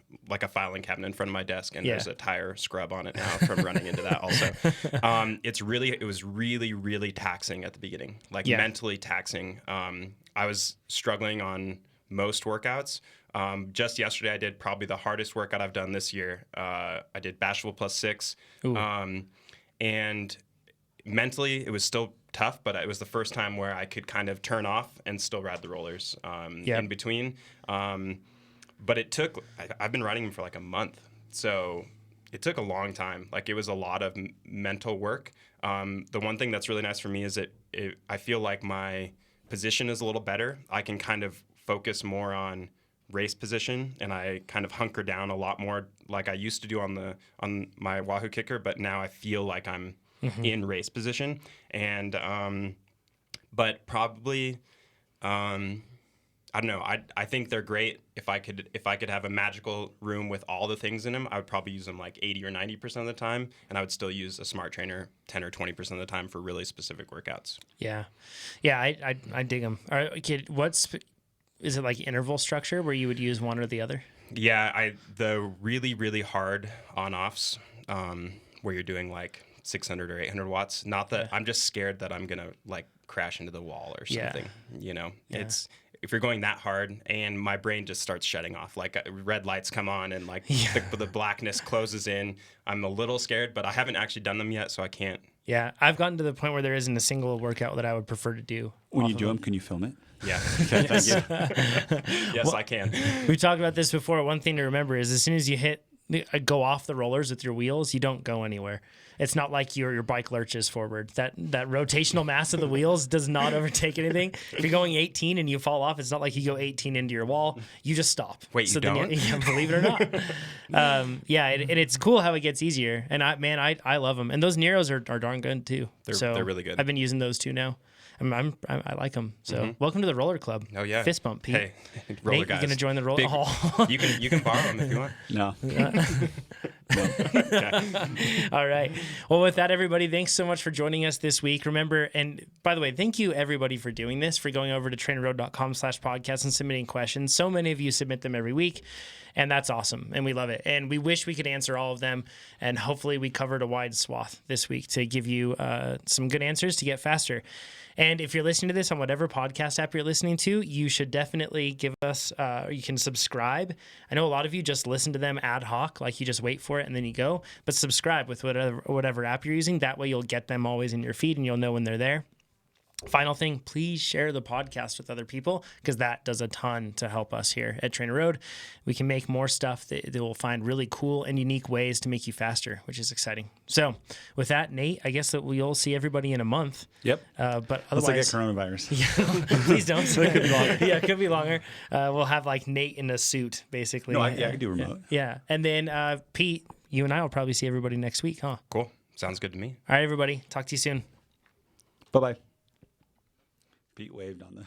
filing cabinet in front of my desk, and there's a tire scrub on it now from running into that also. It was really, really taxing at the beginning, mentally taxing. I was struggling on most workouts. Just yesterday, I did probably the hardest workout I've done this year. I did Bashful +6. And mentally, it was still tough, but it was the first time where I could kind of turn off and still ride the rollers in between. But it took, I've been riding them for like a month. So it took a long time. Like it was a lot of mental work. The one thing that's really nice for me is I feel like my position is a little better. I can kind of focus more on race position, and I kind of hunker down a lot more like I used to do on my Wahoo kicker, but now I feel like I'm in race position. And but probably I don't know, I think they're great. If I could have a magical room with all the things in them, I would probably use them like 80 or 90% of the time, and I would still use a smart trainer 10 or 20% of the time for really specific workouts. I dig them. All right, kid, is it like interval structure where you would use one or the other? The really, really hard on-offs where you're doing like 600 or 800 watts. Not that I'm just scared that I'm going to like crash into the wall or something, It's, if you're going that hard and my brain just starts shutting off, like red lights come on and like the blackness closes in, I'm a little scared, but I haven't actually done them yet, so I can't. Yeah, I've gotten to the point where there isn't a single workout that I would prefer to do. When you do them, can you film it? Yeah. Thank you. Yes, I can. We talked about this before. One thing to remember is as soon as you go off the rollers with your wheels, you don't go anywhere. it's not like your bike lurches forward. That rotational mass of the wheels does not overtake anything. If you're going 18 and you fall off, it's not like you go 18 into your wall. You just stop. Wait, you don't? Yeah, believe it or not. And it's cool how it gets easier. And I love them. And those Neros are darn good too. They're really good. I've been using those too now. I like them. So welcome to the roller club. Oh yeah, fist bump, Pete. Hey, roller Nate, guys. you gonna join the roller? Oh. You can borrow them if you want. No. All right. Well, with that, everybody, thanks so much for joining us this week. Remember, and by the way, thank you everybody for doing this, for going over to trainerroad.com/podcast and submitting questions. So many of you submit them every week, and that's awesome, and we love it. And we wish we could answer all of them, and hopefully we covered a wide swath this week to give you some good answers to get faster. And if you're listening to this on whatever podcast app you're listening to, you should definitely give us, you can subscribe. I know a lot of you just listen to them ad hoc, like you just wait for it and then you go, but subscribe with whatever app you're using. That way you'll get them always in your feed and you'll know when they're there. Final thing, please share the podcast with other people because that does a ton to help us here at Trainer Road. We can make more stuff that will find really cool and unique ways to make you faster, which is exciting. So with that, Nate, I guess that we'll see everybody in a month. Yep. But Unless I get otherwise, coronavirus. yeah, please don't. It could be longer. Yeah, it could be longer. We'll have like Nate in a suit, basically. No, I can do remote. Yeah. And then Pete, you and I will probably see everybody next week, huh? Cool. Sounds good to me. All right, everybody. Talk to you soon. Bye-bye. Pete waved on the...